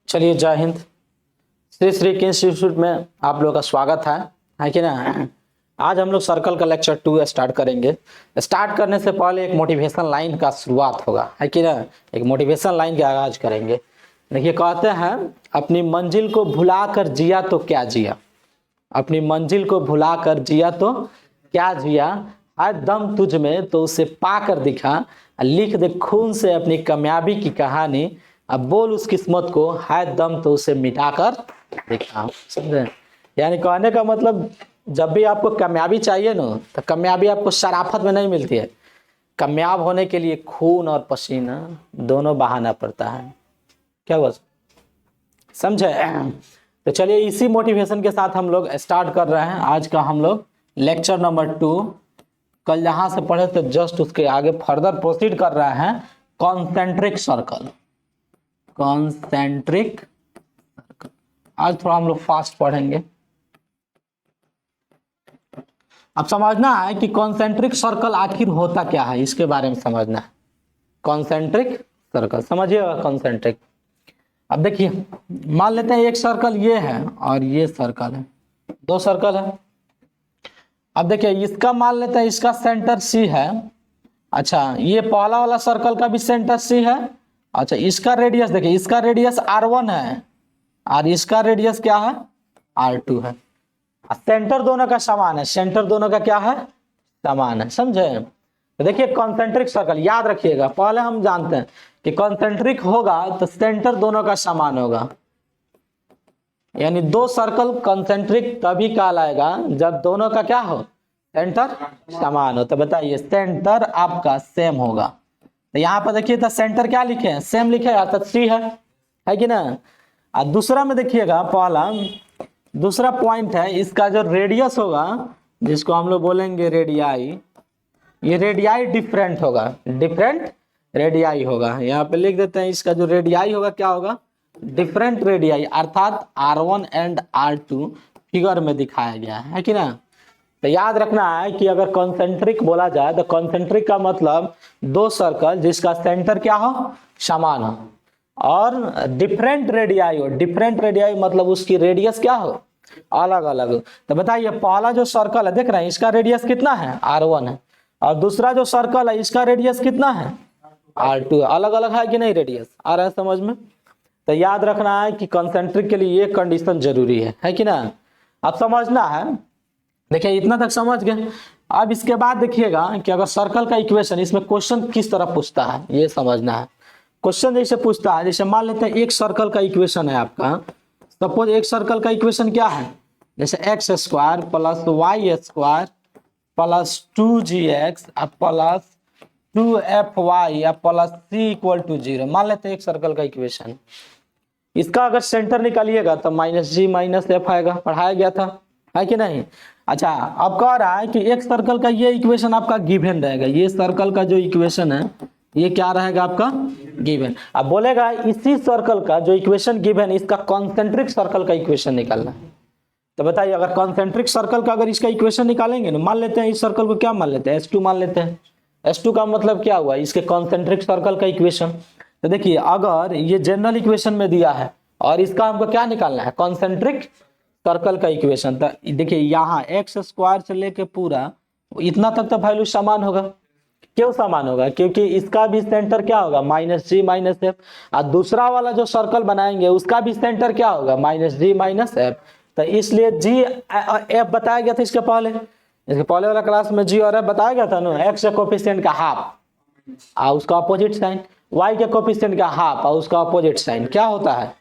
चलिए, जय हिंद। श्री श्री के इंस्टीट्यूट में आप लोगों का स्वागत है कि ना। आज हम लोग सर्कल का लेक्चर 2 स्टार्ट करेंगे। स्टार्ट करने से पहले एक मोटिवेशन लाइन का शुरुआत होगा, है कि ना। एक मोटिवेशन लाइन का आगाज करेंगे। देखिए, कहते हैं अपनी मंजिल को भुला कर जिया तो क्या जिया, अपनी मंजिल को भुला कर जिया तो क्या जिया, है दम तुझ में तो उसे पा कर दिखा, लिख दे खून से अपनी कामयाबी की कहानी, अब बोल उस किस्मत को, है दम तो उसे मिटा कर दिखा। समझे? यानी कहने का मतलब, जब भी आपको कामयाबी चाहिए ना, तो कामयाबी आपको शराफत में नहीं मिलती है। कामयाब होने के लिए खून और पसीना दोनों बहाना पड़ता है। क्या हुआ, समझे? तो चलिए, इसी मोटिवेशन के साथ हम लोग स्टार्ट कर रहे हैं आज का हम लोग लेक्चर नंबर 2। कल जहां से पढ़े थे जस्ट उसके आगे फर्दर प्रोसीड कर रहे हैं। Concentric circle, concentric circle. आज थोड़ा हम लोग फास्ट पढ़ेंगे। अब समझना है कि कॉन्सेंट्रिक सर्कल आखिर होता क्या है, इसके बारे में समझना है। कॉन्सेंट्रिक सर्कल समझिएगा। कॉन्सेंट्रिक, अब देखिए, मान लेते हैं एक सर्कल ये है और ये सर्कल है, दो सर्कल है। अब देखिए, इसका मान लेते हैं इसका सेंटर सी है। अच्छा, ये पहला वाला सर्कल का भी सेंटर सी है। अच्छा, इसका रेडियस देखिए, इसका रेडियस R1 है और इसका रेडियस क्या है, R2 है। सेंटर दोनों का समान है, सेंटर दोनों का क्या है, समान है। समझे? तो देखिए, कॉन्सेंट्रिक सर्कल याद रखिएगा। पहले हम जानते हैं कि कॉन्सेंट्रिक होगा तो सेंटर दोनों का समान होगा। यानी दो सर्कल कॉन्सेंट्रिक तभी कहलाएगा जब दोनों का क्या हो, सेंटर समान हो। तो बताइए, सेंटर आपका सेम होगा। तो यहाँ पर देखिए, तो सेंटर क्या लिखे हैं, सेम लिखे हैं, अर्थात सी है कि ना। और दूसरा में देखिएगा, पहला दूसरा पॉइंट है, इसका जो रेडियस होगा, जिसको हम लोग बोलेंगे रेडियाई, ये रेडियाई डिफरेंट होगा, डिफरेंट रेडियाई होगा। यहाँ पे लिख देते हैं, इसका जो रेडियाई होगा क्या होगा, डिफरेंट रेडियाई, अर्थात R1 एंड R2 फिगर में दिखाया गया है कि ना। तो याद रखना है कि अगर कॉन्सेंट्रिक बोला जाए तो कॉन्सेंट्रिक का मतलब दो सर्कल जिसका सेंटर क्या हो, समान हो, और डिफरेंट रेडियाई हो। डिफरेंट रेडियाई मतलब उसकी रेडियस क्या हो, अलग अलग हो। तो बताइए, पहला जो सर्कल है देख रहे हैं, इसका रेडियस कितना है, R1 है, और दूसरा जो सर्कल है इसका रेडियस कितना है, R2 है। अलग अलग है कि नहीं, रेडियस आ रहा है समझ में। तो याद रखना है कि कॉन्सेंट्रिक के लिए ये कंडीशन जरूरी है कि ना। अब समझना है, देखिए इतना तक समझ गए। अब इसके बाद देखिएगा कि अगर सर्कल का इक्वेशन, इसमें क्वेश्चन किस तरह पूछता है ये समझना है। क्वेश्चन जैसे पूछता है, जैसे मान लेते हैं एक सर्कल का इक्वेशन है आपका। सपोज एक सर्कल का इक्वेशन क्या है, जैसे x² plus y² plus 2gx plus 2fy plus c = 0। मान लेते हैं एक सर्कल का इक्वेशन। इसका अगर सेंटर निकालिएगा तो -g - f आएगा, पढ़ाया गया था, है कि नहीं। अच्छा, अब कह रहा है कि एक सर्कल का ये इक्वेशन आपका गिवन रहेगा। ये सर्कल का जो इक्वेशन है ये क्या रहेगा आपका, गिवन। अब बोलेगा इसी सर्कल का जो इक्वेशन गिवन, इसका कॉन्सेंट्रिक सर्कल का इक्वेशन निकालना है। तो बताइए, अगर कॉन्सेंट्रिक सर्कल का अगर इसका इक्वेशन निकालेंगे ना, मान लेते हैं इस सर्कल को क्या मान लेते हैं, S2 मान लेते हैं। S2 का मतलब क्या हुआ, इसके कॉन्सेंट्रिक सर्कल का इक्वेशन। तो देखिए, अगर ये जनरल इक्वेशन में दिया है और इसका हमको क्या निकालना है, कॉन्सेंट्रिक सर्कल का इक्वेशन। तो देखिए, यहाँ x² से लेके पूरा इतना तक तो वैल्यू समान होगा। क्यों समान होगा, क्योंकि इसका भी सेंटर क्या होगा, -g - f, और दूसरा वाला जो सर्कल बनाएंगे उसका भी सेंटर क्या होगा, -g - f। तो इसलिए g f बताया गया था इसके पहले वाला क्लास में g और f बताया गया था ना। x के कोफिशिएंट का हाफ और उसका अपोजिट साइन, y के कोफिशिएंट का हाफ और उसका अपोजिट साइन क्या होता है,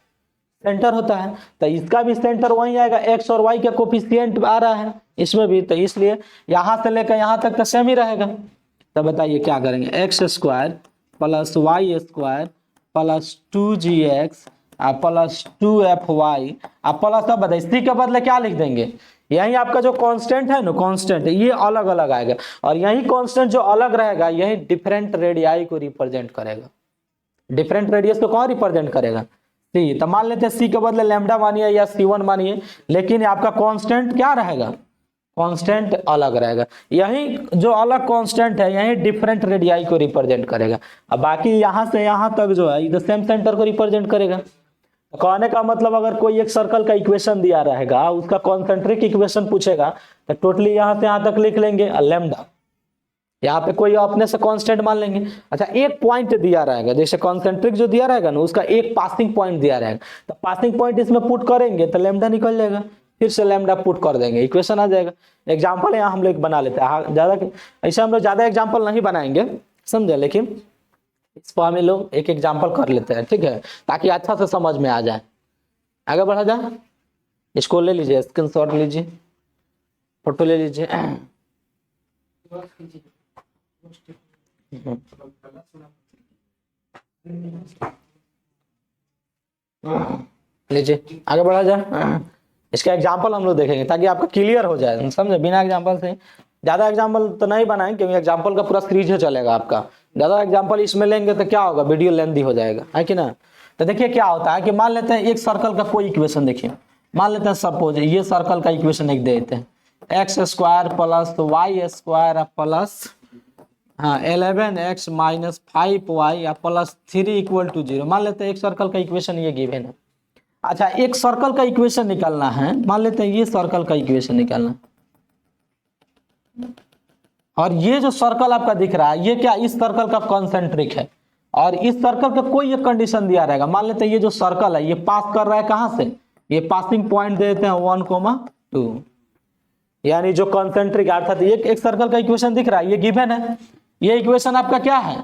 सेंटर होता है। तो इसका भी सेंटर वही आएगा, x और y का कोफिशिएंट आ रहा है इसमें भी, तो इसलिए यहां से लेकर यहां तक तो सेम ही रहेगा। तो बताइए क्या करेंगे, x² plus y² plus 2gx plus 2fy plus, अब बताइए c के बदले क्या लिख देंगे, यही आपका जो कांस्टेंट है ना, कांस्टेंट ये अलग अलग आएगा, और यही कांस्टेंट जो अलग रहेगा यही डिफरेंट रेडियाई को रिप्रेजेंट करेगा। डिफरेंट रेडियस को कौन रिप्रेजेंट करेगा, सी। तो मान लेते हैं सी के बदले लैम्डा मानिए या C1 मानिए, लेकिन आपका कांस्टेंट क्या रहेगा, कांस्टेंट अलग रहेगा। यही जो अलग कांस्टेंट है यही डिफरेंट रेडियाई को रिप्रेजेंट करेगा। अब बाकी यहाँ से यहाँ तक जो है ये सेम सेंटर को रिप्रेजेंट करेगा। तो कहने का मतलब अगर कोई एक सर्कल का इक्वेशन दिया रहेगा, उसका कॉन्सेंट्रिक इक्वेशन पूछेगा, तो टोटली यहाँ से यहाँ तक लिख लेंगे लैम्डा, यहाँ पे कोई अपने से कांस्टेंट मान लेंगे। अच्छा, एक पॉइंट दिया रहेगा, जैसे कॉन्सेंट्रिक जो दिया रहेगा ना, उसका एक पासिंग पॉइंट दिया रहेगा, तो पासिंग पॉइंट इसमें पुट करेंगे तो लैम्डा निकल जाएगा, फिर से लैम्डा पुट कर देंगे, इक्वेशन आ जाएगा। एग्जाम्पल यहाँ हम लोग बना लेते हैं, ज्यादा ऐसे हम लोग ज्यादा एग्जाम्पल नहीं बनाएंगे, समझे, लेकिन इसको हम लोग एक एग्जाम्पल कर लेते हैं, ठीक है, ताकि अच्छा से समझ में आ जाए। आगे बढ़ा जाए, इसको ले लीजिए, स्क्रीनशॉट लीजिए, फोटो ले लीजिए। लीजिए, आगे बढ़ा जाए। इसका एग्जाम्पल हम लोग देखेंगे ताकि आपका क्लियर हो जाए, समझे, बिना एग्जाम्पल से। ज्यादा एग्जाम्पल तो नहीं बनाएंगे क्योंकि एग्जाम्पल का पूरा सीरीज है चलेगा आपका, ज्यादा एग्जाम्पल इसमें लेंगे तो क्या होगा, वीडियो लेंथी हो जाएगा, है कि ना। तो देखिए क्या होता है कि मान लेते हैं एक सर्कल का कोई इक्वेशन, देखिए मान लेते हैं सपोज ये सर्कल का इक्वेशन एक दे देते हैं, x square plus Y square plus 11x minus 5y plus 3 equal to 0। मान लेते हैं एक सर्कल का इक्वेशन ये गिवन है। अच्छा, एक सर्कल का इक्वेशन निकालना है, मान लेते हैं ये सर्कल का इक्वेशन निकालना है, और ये जो सर्कल आपका दिख रहा है ये क्या, इस सर्कल का कॉन्सेंट्रिक है, और इस सर्कल का कोई एक कंडीशन दिया रहेगा। मान लेते हैं ये जो सर्कल है ये पास कर रहा है कहां से, ये पासिंग पॉइंट दे देते हैं 1,2, यानी जो कॉन्सेंट्रिक, अर्थात एक सर्कल का इक्वेशन दिख रहा है, ये गिवन है, ये इक्वेशन आपका क्या है,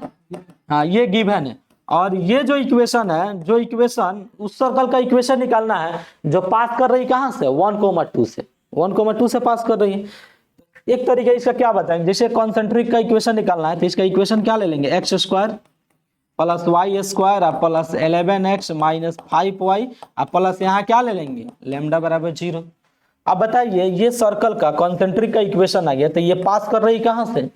हाँ ये गिवन है, और ये जो इक्वेशन है, जो इक्वेशन उस सर्कल का इक्वेशन निकालना है जो पास कर रही कहां से, 1,2 से, 1,2 से पास कर रही है। एक तरीके इसका क्या बताएंगे, जैसे कॉन्सेंट्रिक का इक्वेशन निकालना है तो इसका इक्वेशन क्या ले लेंगे, X square plus Y square plus 11x minus 5y plus यहाँ क्या ले लेंगे, लैम्डा बराबर 0। अब बताइए ये सर्कल का कॉन्सेंट्रिक का इक्वेशन आ गया, तो ये पास कर रही कहां से,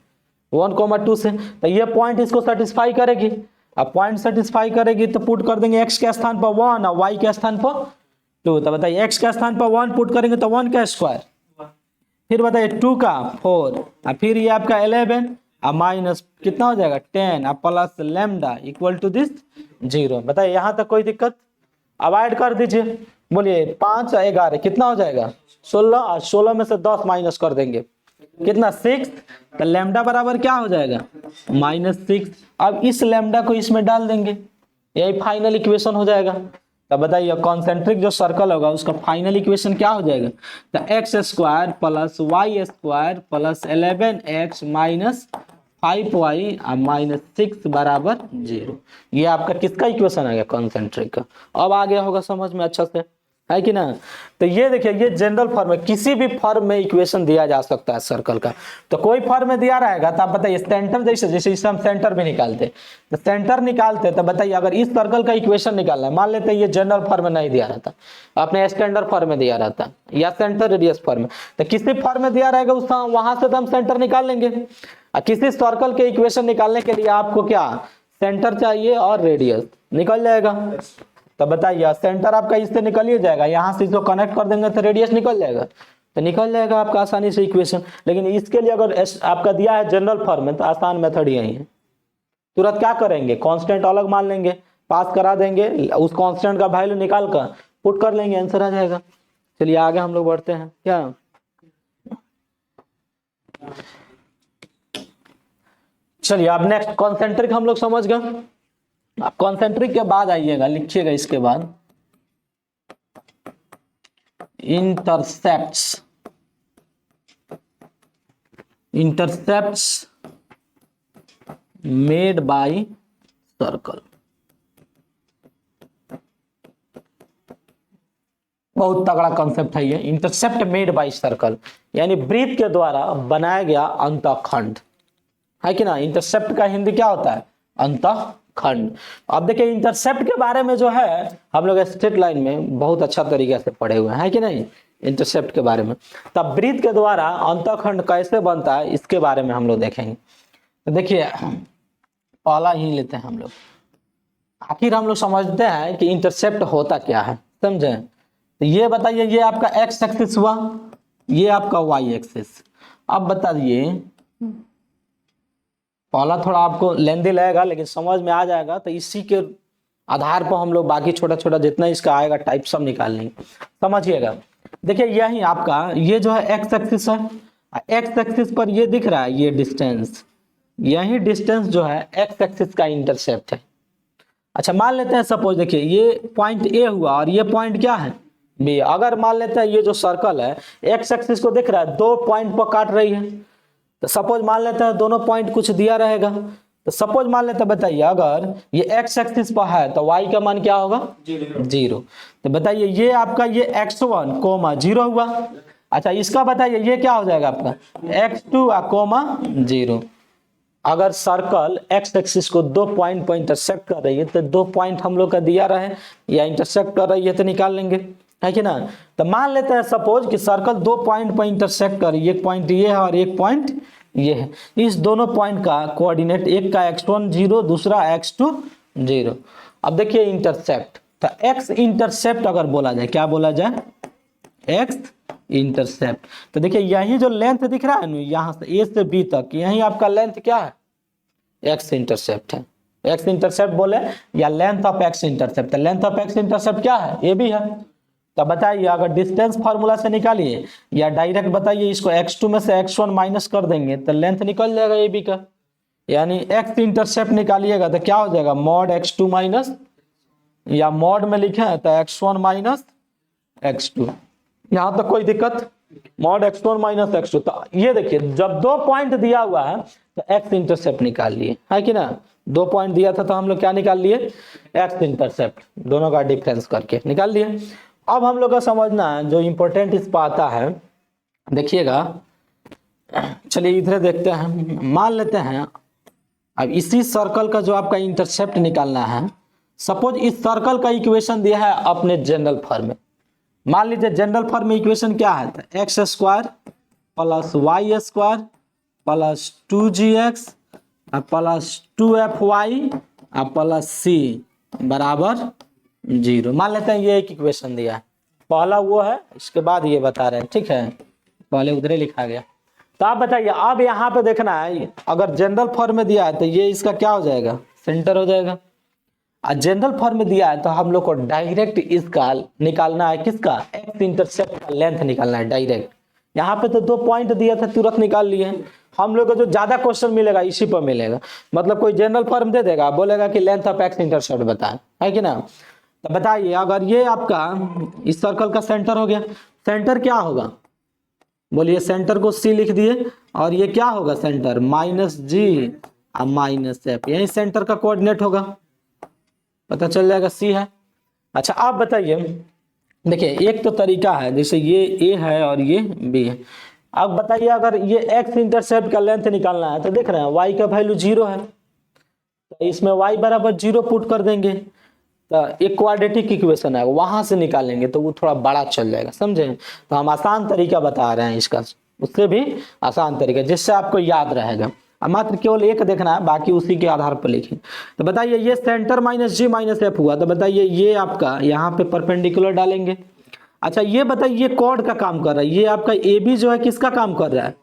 1,2 से, तो ये पॉइंट इसको सेटिस्फाई करेगी। अब पॉइंट सेटिस्फाई करेगी तो पुट कर देंगे x के स्थान पर 1 और y के स्थान पर 2। तो बताइए x के स्थान पर 1 पुट करेंगे तो 1 का स्क्वायर, फिर बताइए 2 का 4, और फिर ये आपका 11 और माइनस कितना हो जाएगा 10 और plus lambda equal to this 0। बताइए यहाँ तक कोई दिक्कत। अब ऐड कर दीजिए, बोलिए 5 और 11 कितना हो जाएगा 16, और 16 में से 10 माइनस कर देंगे कितना 6, तो लैम्डा बराबर क्या हो जाएगा -6। अब इस लैम्डा को इसमें डाल देंगे, यही फाइनल इक्वेशन हो जाएगा। तब बताइए कॉन्सेंट्रिक जो सर्कल होगा उसका फाइनल इक्वेशन क्या हो जाएगा, तो x square plus Y square plus 11x minus 5y minus 6 बराबर 0। ये आपका किसका इक्वेशन आ गया, कॉन्सेंट्रिक का। अब आ गया होगा समझ में अच्छा से, है कि ना। तो ये देखिए ये जनरल फॉर्म में, किसी भी फॉर्म में इक्वेशन दिया जा सकता है सर्कल का। तो कोई फॉर्म में दिया रहेगा तो आप बताइए सेंटर, जैसे इसे हम सेंटर भी निकालते, तो सेंटर निकालते तो बताइए अगर इस सर्कल का इक्वेशन निकालना है, मान लेते हैं ये जनरल फॉर्म में नहीं दिया रहता, आपने स्टैंडर्ड फॉर्म में दिया रहता या सेंटर रेडियस फॉर्म में, तो किसी फॉर्म में दिया रहेगा उसका वहां से तो हम सेंटर निकाल लेंगे। और किसी सर्कल के इक्वेशन निकालने के लिए आपको क्या, सेंटर चाहिए और रेडियस, निकल जाएगा। तो बताइए सेंटर आपका इससे निकल ही जाएगा, यहाँ से इसको कनेक्ट कर देंगे तो रेडियस निकल जाएगा, तो निकल जाएगा आपका आसानी से इक्वेशन। लेकिन इसके लिए अगर आपका दिया है जनरल फॉर्म में तो आसान मेथड यही है, तुरंत क्या करेंगे, कांस्टेंट अलग मान लेंगे, पास करा देंगे, उस कांस्टेंट का वैल्यू निकाल कर पुट कर लेंगे, आंसर आ जाएगा। चलिए आगे हम लोग बढ़ते हैं। क्या चलिए अब नेक्स्ट कॉन्सेंट्रिक हम लोग समझ गए। अब कॉन्सेंट्रिक के बाद आइएगा, लिखिएगा इसके बाद intercepts, intercepts made by circle. बहुत तगड़ा कॉन्सेप्ट है ये, इंटरसेप्ट मेड बाय सर्कल, यानी वृत्त के द्वारा बनाया गया अंतःखंड, है कि ना। इंटरसेप्ट का हिंदी क्या होता है, अंतःखंड। अब देखिए इंटरसेप्ट के बारे में जो है हम लोग स्ट्रेट लाइन में बहुत अच्छा तरीके से पढ़े हुए हैं कि नहीं, इंटरसेप्ट के बारे में। तब वृत्त के द्वारा अंतःखंड कैसे बनता है इसके बारे में हम लोग देखेंगे। तो देखिए पहला ही लेते हैं हम लोग, आखिर हम लोग समझते हैं कि इंटरसेप्ट होता क्या है, समझे। तो ये बताइए ये आपका एक्स एक्सिस हुआ, ये आपका वाई एक्सिस। अब बताइए, पहला थोड़ा आपको लेंदी लगेगा लेकिन समझ में आ जाएगा, तो इसी के आधार पर हम लोग बाकी छोटा छोटा जितना इसका आएगा टाइप सब निकाल लेंगे। समझिएगा, देखिए यही आपका ये जो है एक्स एक्सिस है, एक्स एक्सिस पर ये दिख रहा है ये डिस्टेंस, यही डिस्टेंस जो है एक्स एक्सिस का इंटरसेप्ट है। अच्छा मान लेते हैं सपोज देखिए ये पॉइंट ए हुआ और ये पॉइंट क्या है बी। अगर मान लेते हैं ये जो सर्कल है एक्स एक्सिस को दिख रहा है 2 पॉइंट पर काट रही है, तो सपोज मान लेते हैं दोनों पॉइंट कुछ दिया रहेगा, तो सपोज मान लेते हैं बताइए अगर ये एक्स एक्सिस पर है तो वाई का मान क्या होगा 0। तो बताइए ये आपका ये x1 कोमा 0 हुआ। अच्छा इसका बताइए ये क्या हो जाएगा आपका x2 कोमा 0। अगर सर्कल एक्स एक्सिस को 2 पॉइंट पर इंटरसेक्ट कर रही है तो 2 पॉइंट हम लोग का दिया रहे या इंटरसेक्ट कर रही है तो निकाल लेंगे, है कि ना। तो मान लेते हैं सपोज कि सर्कल 2 पॉइंट पर इंटरसेक्ट कर रही है, एक पॉइंट ये है और एक पॉइंट ये है। इस दोनों पॉइंट का कोऑर्डिनेट एक का x1 0 दूसरा x2 0। अब देखिए इंटरसेप्ट, तो x इंटरसेप्ट अगर बोला जाए, क्या बोला जाए x इंटरसेप्ट, तो देखिए यही जो लेंथ दिख रहा है ना यहाँ से a से b तक, यही आपका लेंथ क्या है x इंटरसेप्ट है। x इंटरसेप्ट बोले या length of x intercept, length of x intercept क्या है ये भी है। तो बताइए अगर डिस्टेंस फार्मूला से निकालिए या डायरेक्ट बताइए इसको x2 में से x1 माइनस कर देंगे तो लेंथ निकल जाएगा ए बी का, यानी x इंटरसेप्ट निकालिएगा तो क्या हो जाएगा मॉड x2 माइनस, या मॉड में लिखे हैं तो x1 माइनस x2, यहाँ तक कोई दिक्कत, मॉड x1 माइनस x2। तो ये देखिए जब 2 पॉइंट दिया हुआ है तो x इंटरसेप्ट निकाल लिए, है कि ना। 2 पॉइंट दिया था तो हम लोग क्या निकाल लिए x इंटरसेप्ट, दोनों का डिफरेंस करके निकाल लिए। अब हम लोग का समझना है जो इंपॉर्टेंट इस पर आता है, देखिएगा चलिए इधर देखते हैं। मान लेते हैं अब इसी सर्कल का जो आपका इंटरसेप्ट निकालना है, सपोज इस सर्कल का इक्वेशन दिया है अपने जनरल फॉर्म में। मान लीजिए जनरल फॉर्म में इक्वेशन क्या है तो x square plus Y square plus 2gx plus 2fy plus c बराबर 0। मान लेते हैं ये एक इक्वेशन दिया है, पहला वो है इसके बाद ये बता रहे हैं, ठीक है, पहले उधर लिखा गया। तो आप बताइए अब यहाँ पे देखना है अगर जनरल फॉर्म में दिया है तो ये इसका क्या हो जाएगा सेंटर हो जाएगा, और जनरल फॉर्म में दिया है तो हम लोग को डायरेक्ट इसका निकालना है, किसका एक्स इंटरसेप्ट का लेंथ निकालना है डायरेक्ट। यहाँ पे तो 2 पॉइंट दिया था तुरंत निकाल लिए, हम लोग को जो ज्यादा क्वेश्चन मिलेगा इसी पर मिलेगा। मतलब कोई जनरल फॉर्म दे देगा बोलेगा कि लेंथ ऑफ एक्स इंटरसेप्ट बताएं, है कि ना। तो बताइए अगर ये आपका इस सर्कल का सेंटर हो गया, सेंटर क्या होगा बोलिए, सेंटर को C लिख दिए और ये क्या होगा सेंटर -g और -f, यही सेंटर का कोऑर्डिनेट होगा, पता चल जाएगा C है। अच्छा आप बताइए देखिए एक तो तरीका है जैसे ये A है और ये B है। अब बताइए अगर ये x इंटरसेप्ट का लेंथ निकालना है तो देख रहे हैं y का वैल्यू 0 है, तो इसमें y बराबर 0 पुट कर देंगे तो एक क्वाड्रेटिक इक्वेशन है वहां से निकालेंगे तो वो थोड़ा बड़ा चल जाएगा, समझे। तो हम आसान तरीका बता रहे हैं इसका, उससे भी आसान तरीका जिससे आपको याद रहेगा। अब मात्र केवल एक देखना है, बाकी उसी के आधार पर लिखें। तो बताइए ये सेंटर -g -f हुआ, तो बताइए ये आपका यहाँ पे परपेंडिकुलर डालेंगे। अच्छा ये बताइए ये कॉर्ड का काम कर रहा है, ये आपका ए बी जो है किसका काम कर रहा है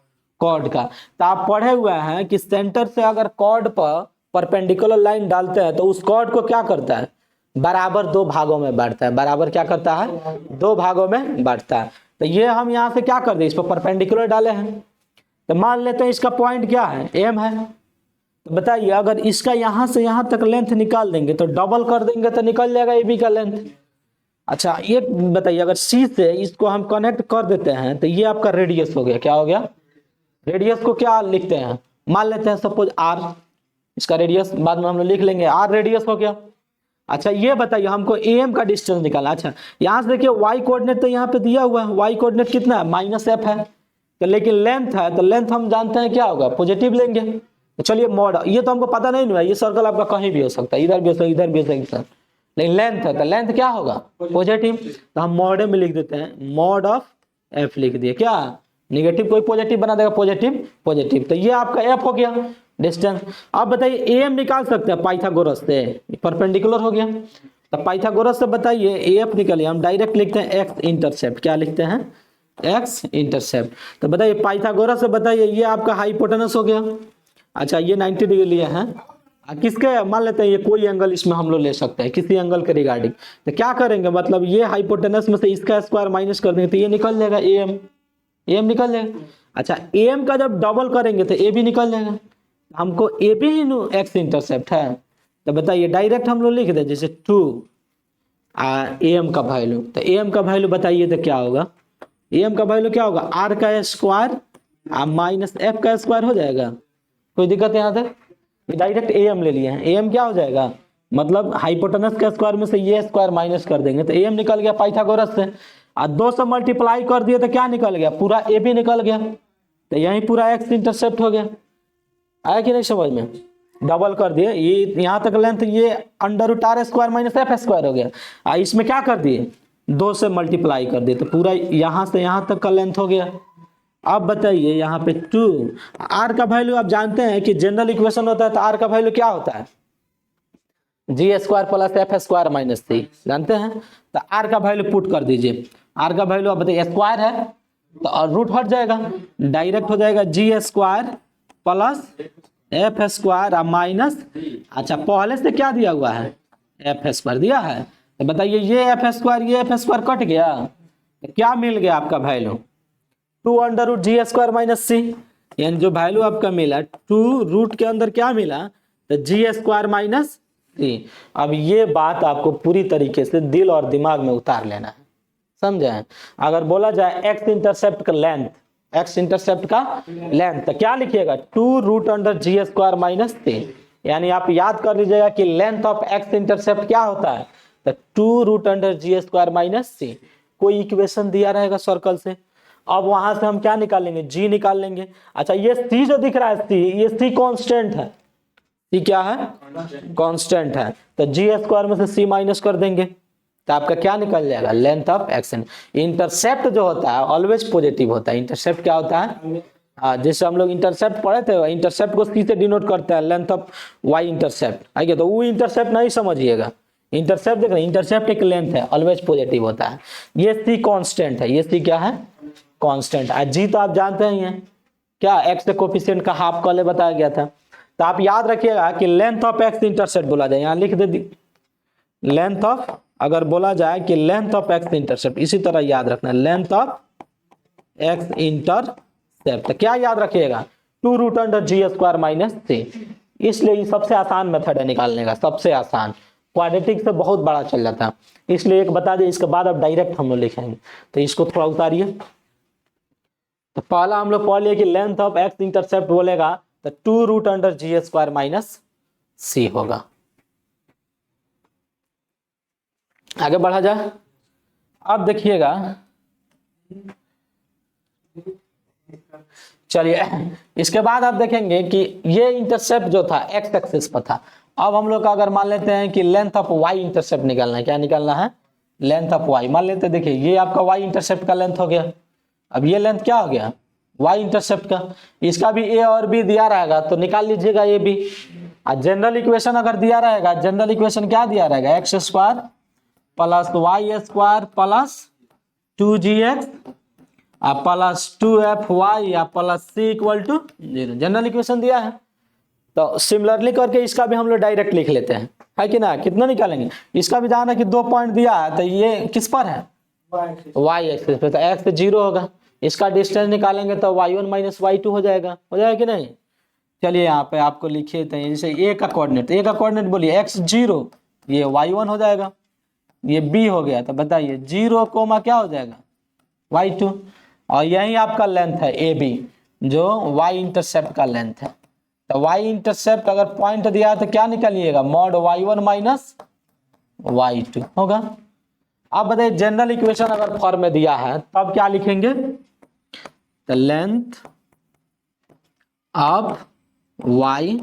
कॉर्ड का। तो आप पढ़े हुए हैं कि सेंटर से अगर कॉर्ड पर परपेंडिकुलर लाइन डालते हैं तो उस कॉर्ड को क्या करता है बराबर 2 भागों में बांटता है, बराबर क्या करता है 2 भागों में बांटता है। तो ये हम यहाँ से क्या कर दें इस पर परपेंडिकुलर डाले हैं, तो मान लेते हैं इसका पॉइंट क्या है m है। तो बताइए अगर इसका यहाँ से यहाँ तक लेंथ निकाल देंगे तो डबल कर देंगे तो निकल जाएगा ए बी का लेंथ। अच्छा ये बताइए अगर C से इसको हम कनेक्ट कर देते हैं तो ये आपका रेडियस हो गया, क्या हो गया रेडियस को क्या लिखते हैं मान लेते हैं सपोज r, इसका रेडियस बाद में हम लोग लिख लेंगे r रेडियस हो गया। अच्छा ये बताइए हमको AM का डिस्टेंस निकालना। अच्छा यहाँ से देखिए y कोऑर्डिनेट तो यहाँ पे दिया हुआ है, y कोऑर्डिनेट कितना है -f है, तो लेकिन लेंथ है तो लेंथ हम जानते हैं क्या होगा पॉजिटिव लेंगे। तो चलिए मॉड, ये तो हमको पता नहीं हुआ, ये सर्कल आपका कहीं भी हो सकता है, इधर भी हो सकता है इधर भी हो सकता है, लेकिन लेंथ है तो लेंथ क्या होगा पॉजिटिव। तो हम मॉड में लिख देते हैं मॉड ऑफ f लिख दिए, क्या निगेटिव कोई पॉजिटिव बना देगा पॉजिटिव पॉजिटिव, तो ये आपका f हो गया डिस्टेंस। अब बताइए AM निकाल सकते हैं पाइथागोरस से, परपेंडिकुलर हो गया। तो पाइथागोरस से बताइए AF निकालिए, हम डायरेक्ट लिखते हैं x इंटरसेप्ट, क्या लिखते हैं x इंटरसेप्ट। तो बताइए पाइथागोरस से बताइए ये आपका हाइपोटेनस हो गया। अच्छा ये 90 डिग्री लिए हैं किसके मान लेते हैं ये कोई एंगल इसमें हम लोग ले सकते हैं किसी एंगल के रिगार्डिंग। तो क्या करेंगे मतलब ये हाइपोटेनस में से इसका स्क्वायर माइनस कर देंगे तो ये निकल जाएगा एम निकल जाएगा। अच्छा एम का जब डबल करेंगे तो ए भी निकल जाएगा। हमको ए भी ही एक्स इंटरसेप्ट है तो बताइए डायरेक्ट हम लोग लिख दें जैसे 2 एम का वैल्यू। तो एम का वैल्यू बताइए तो क्या होगा, एम का वैल्यू क्या होगा आर का स्क्वायर माइनस एफ का स्क्वायर हो जाएगा। कोई दिक्कत है यहाँ तक? डायरेक्ट एम ले लिए हैं, एम क्या हो जाएगा मतलब हाइपोटेनस के स्क्वायर में से ये स्क्वायर माइनस कर देंगे तो एम निकल गया पाइथागोरस से। 2 से मल्टीप्लाई कर दिए तो क्या निकल गया पूरा ए भी निकल गया। तो यही पूरा एक्स इंटरसेप्ट हो गया। आया कि नहीं समझ में? डबल कर दिए ये यहाँ तक लेंथ ये under root R square minus F square हो गया। इसमें क्या कर दिए 2 से मल्टीप्लाई कर दिए तो पूरा यहाँ से यहाँ तक का लेंथ हो गया। अब बताइए यहाँ पे 2 आर का वैल्यू आप जानते हैं कि जनरल इक्वेशन होता है तो आर का वैल्यू क्या होता है G square plus F square minus 3 जानते हैं। तो आर का वैल्यू पुट कर दीजिए। आर का वैल्यू आप बताइए स्क्वायर है तो और रूट हट जाएगा डायरेक्ट हो जाएगा G square plus F square minus अच्छा पहले से क्या दिया हुआ है एफ स्क्वायर दिया है। तो बताइए ये एफ स्क्वायर कट गया तो क्या मिल गया आपका वैल्यू 2 अंडर रूट जी स्क्वायर माइनस सी। यानी जो वैल्यू आपका मिला 2 रूट के अंदर क्या मिला तो जी स्क्वायर माइनस सी। अब ये बात आपको पूरी तरीके से दिल और दिमाग में उतार लेना है समझे। अगर बोला जाए एक्स इंटरसेप्ट का लेंथ तो क्या लिखिएगा 2 root under G square minus 3। यानी आप याद कर लीजिएगा कि लेंथ ऑफ एक्स इंटरसेप्ट क्या होता है तो 2 root under G square minus सी। कोई इक्वेशन दिया रहेगा सर्कल से अब वहां से हम क्या निकालेंगे जी निकाल लेंगे। अच्छा ये सी जो दिख रहा है सी ये सी कांस्टेंट है। सी क्या है कांस्टेंट है तो जी स्क्वायर में से सी माइनस कर देंगे तो आपका क्या निकल जाएगा लेंथ ऑफ एक्स। इंटरसेप्ट जो होता है ऑलवेज पॉजिटिव होता है। इंटरसेप्ट क्या होता है जैसे हम लोग इंटरसेप्ट पढ़े थे इंटरसेप्ट को सी से डिनोट करते हैं लेंथ ऑफ वाई इंटरसेप्ट आइए। तो वो इंटरसेप्ट नहीं समझिएगा इंटरसेप्ट देख रहे हैं इंटरसेप्ट एक लेंथ है ऑलवेज पॉजिटिव होता है। ये सी कांस्टेंट है ये सी क्या है कांस्टेंट। जी तो आप जानते ही हैं क्या एक्स के कोफिशिएंट का हाफ कल बताया गया था। तो आप याद रखिएगा कि लेंथ ऑफ एक्स इंटरसेप्ट बोला जाए यहाँ लिख दे लेंथ ऑफ अगर बोला जाए कि लेंथ ऑफ एक्स इंटरसेप्ट इसी तरह याद रखना लेंथ ऑफ एक्स इंटरसेप्ट क्या याद रखिएगा 2 root under G square minus 3। इसलिए ये सबसे आसान मेथड है निकालने का सबसे आसान क्वाड्रेटिक से बहुत बड़ा चल जाता है इसलिए एक बता दें इसके बाद अब डायरेक्ट हम लोग लिखेंगे। तो इसको थोड़ा उतारिए। तो पहला हम लोग पढ़ लिए कि लेंथ ऑफ एक्स इंटरसेप्ट बोलेगा तो 2 root under G square minus सी होगा। आगे बढ़ा जाए। अब देखिएगा चलिए इसके बाद आप देखेंगे कि ये इंटरसेप्ट जो था एक्स एक्सिस पर था। अब हम लोग का अगर मान लेते हैं कि लेंथ ऑफ वाई इंटरसेप्ट निकालना है क्या निकालना है लेंथ ऑफ वाई। मान लेते हैं देखिए ये आपका वाई इंटरसेप्ट का लेंथ हो गया। अब ये लेंथ क्या हो गया वाई इंटरसेप्ट का। इसका भी ए और बी दिया रहेगा तो निकाल लीजिएगा ए बी। जनरल इक्वेशन अगर दिया रहेगा जनरल इक्वेशन क्या दिया रहेगा X square plus Y square plus 2gx plus 2fy या plus C equal to 0 general equation दिया है। तो सिमिलरली करके इसका भी हम लोग डायरेक्ट लिख लेते हैं है कि ना। कितना निकालेंगे इसका भी जाना कि 2 पॉइंट दिया है तो ये किस पर है वाई एक्सिस पे तो एक्स 0 होगा। इसका डिस्टेंस निकालेंगे तो y1 माइनस y2 हो जाएगा कि नहीं। चलिए यहाँ पे आपको लिखे थे जैसे ए का कोऑर्डिनेट बोलिए x0 ये y1 हो जाएगा ये b हो गया। तो बताइए 0 कोमा क्या हो जाएगा y2 और यही आपका लेंथ है ए बी जो y इंटरसेप्ट का लेंथ है। तो y इंटरसेप्ट अगर पॉइंट दिया है तो क्या निकालिएगा मॉड y1 माइनस y2 होगा। अब बताइए जनरल इक्वेशन अगर फॉर्म में दिया है तब क्या लिखेंगे the length of y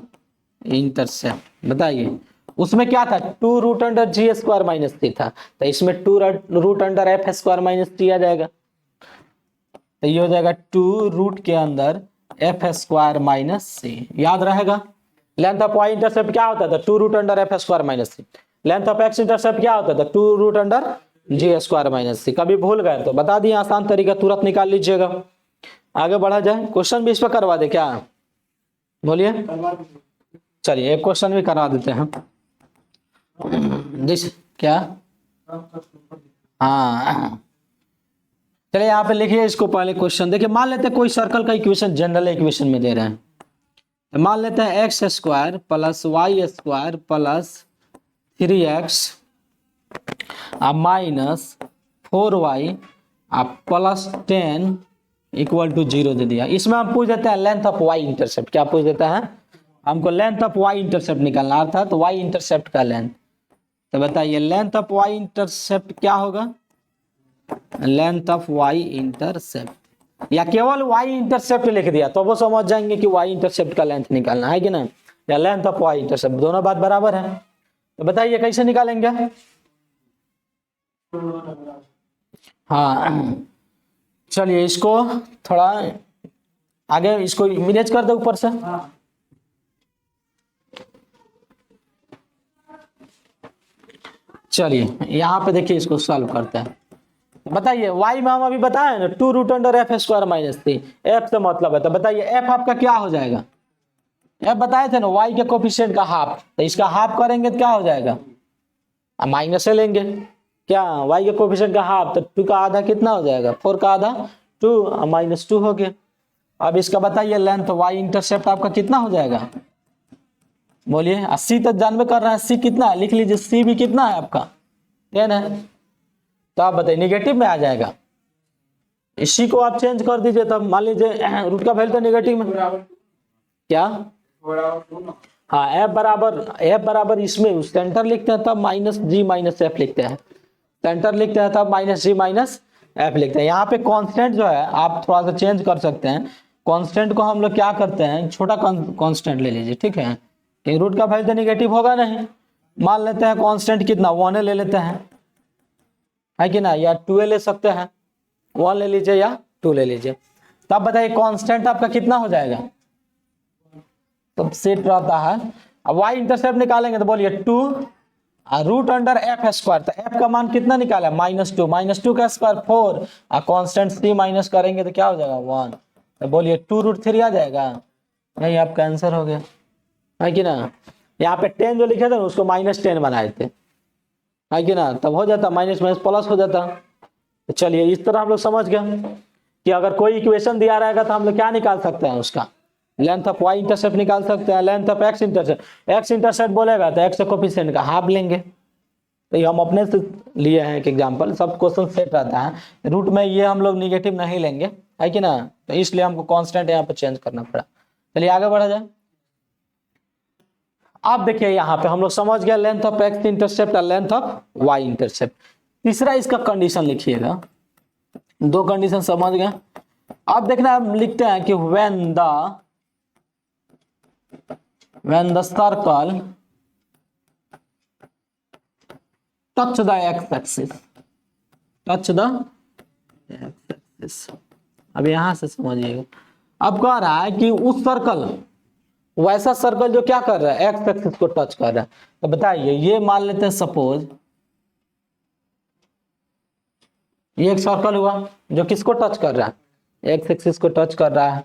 intercept. बताइए उसमें क्या था 2 root under G square minus 3 था तो इसमें 2 root under F square minus 3 आ जाएगा। तो ये हो जाएगा 2 रूट के अंदर एफ स्क्वायर माइनस सी याद रहेगा। लेंथ ऑफ वाई इंटरसेप्ट क्या होता था 2 root under F square minus C. Length of X intercept क्या होता था 2 root under G square minus C. कभी भूल गए तो बता दिए आसान तरीका तुरंत निकाल लीजिएगा। आगे बढ़ा जाए क्वेश्चन भी इस पर करवा दे क्या बोलिए चलिए एक क्वेश्चन भी करा देते हैं। जिस क्या, हाँ चलिए यहाँ पे लिखिए इसको। पहले क्वेश्चन देखिए, मान लेते हैं कोई सर्कल का इक्वेशन जनरल इक्वेशन में दे रहे हैं। तो मान लेते हैं x square plus Y square plus 3x minus 4y plus 10 equal to 0 दे दिया। इसमें हम पूछ देते हैं लेंथ ऑफ वाई इंटरसेप्ट। क्या पूछ देता है हमको? लेंथ ऑफ वाई इंटरसेप्ट निकालना, अर्थात वाई इंटरसेप्ट का लेंथ। तो बताइए लेंथ ऑफ वाई इंटरसेप्ट क्या होगा? लेंथ ऑफ वाई इंटरसेप्ट, या केवल वाई इंटरसेप्ट लिख दिया तो वो समझ जाएंगे कि वाई इंटरसेप्ट का लेंथ निकालना है कि ना, या लेंथ ऑफ वाई इंटरसेप्ट, दोनों बात बराबर है। तो बताइए कैसे निकालेंगे? हाँ चलिए इसको थोड़ा आगे इसको इमेज कर दो ऊपर से। चलिए यहाँ पे देखिए इसको सॉल्व करते हैं। बताइए y में हम अभी बताए ना 2 root under F square minus 3, f से मतलब है। तो बताइए f आपका क्या हो जाएगा? f बताए थे ना y के कोफिशिएंट का हाफ, तो इसका हाफ करेंगे तो क्या हो जाएगा? माइनस से लेंगे क्या, y के कोफिशिएंट का हाफ, तो 2 का आधा कितना हो जाएगा? 4 का आधा 2 माइनस 2 हो गया। अब इसका बताइए लेंथ y इंटरसेप्ट आपका कितना हो जाएगा? बोलिए। 80 तक जानवे कर रहे हैं, c कितना है लिख लीजिए। c भी कितना है आपका? 10 है। तो आप बताइए निगेटिव में आ जाएगा। इसी को आप चेंज कर दीजिए, तब मान लीजिए रूट का वैल्यू तो निगेटिव में क्या, हाँ एफ बराबर इसमें सेंटर लिखते हैं तब माइनस जी माइनस एफ लिखते हैं, सेंटर लिखते हैं तब माइनस जी माइनस एफ लिखते हैं। यहाँ पे कांस्टेंट जो है आप थोड़ा सा चेंज कर सकते हैं। कांस्टेंट को हम लोग क्या करते हैं, छोटा कांस्टेंट ले लीजिए, ठीक है, कि रूट का वैल्यू तो निगेटिव होगा नहीं। मान लेते हैं कांस्टेंट कितना 1 ले लेते हैं, है कि ना, या 2 ले सकते हैं, 1 ले लीजिए या 2 ले लीजिए। तब बताइए कांस्टेंट आपका कितना हो जाएगा? तब सेट रहता है। अब y इंटरसेप्ट निकालेंगे तो बोलिए 2 रूट अंडर एफ स्क्वायर, तो एफ का मान कितना निकाला? -2, -2 का स्क्वायर 4 और कांस्टेंट c माइनस करेंगे तो क्या हो जाएगा? 1। तो बोलिए 2√3 आ जाएगा। नहीं, आपका आंसर हो गया, है कि ना। यहाँ पे 10 जो लिखे थे उसको -10 बनाए थे, है कि ना, तब हो जाता माइनस माइनस प्लस हो जाता। तो चलिए इस तरह हम लोग समझ गए कि अगर कोई इक्वेशन दिया रहेगा तो हम लोग क्या निकाल सकते हैं, उसका लेंथ ऑफ वाई इंटरसेप्ट निकाल सकते हैं, लेंथ ऑफ एक्स इंटरसेप्ट बोलेगा तो एक्स कोफिशिएंट का हाफ लेंगे। तो ये हम अपने से लिए हैं एक एग्जांपल, सब क्वेश्चन सेट रहता है। रूट में ये हम लोग निगेटिव नहीं लेंगे, है कि ना, तो इसलिए हमको कांस्टेंट यहाँ पे चेंज करना पड़ा। चलिए आगे बढ़ा जाए। आप देखिए यहाँ पे हम लोग समझ गए लेंथ ऑफ एक्स इंटरसेप्ट और लेंथ ऑफ वाई इंटरसेप्ट। तीसरा इसका कंडीशन लिखिएगा, 2 कंडीशन समझ गए। अब देखना हम लिखते हैं कि when the circle touch the x-axis, अब यहां से समझिएगा। अब कह रहा है कि उस सर्कल, वैसा सर्कल जो क्या कर रहा है, एक्स एक्सिस को टच कर रहा है। तो बताइए ये मान लेते हैं सपोज ये एक सर्कल हुआ जो किसको टच कर रहा है, एक्स एक्सिस को टच कर रहा है।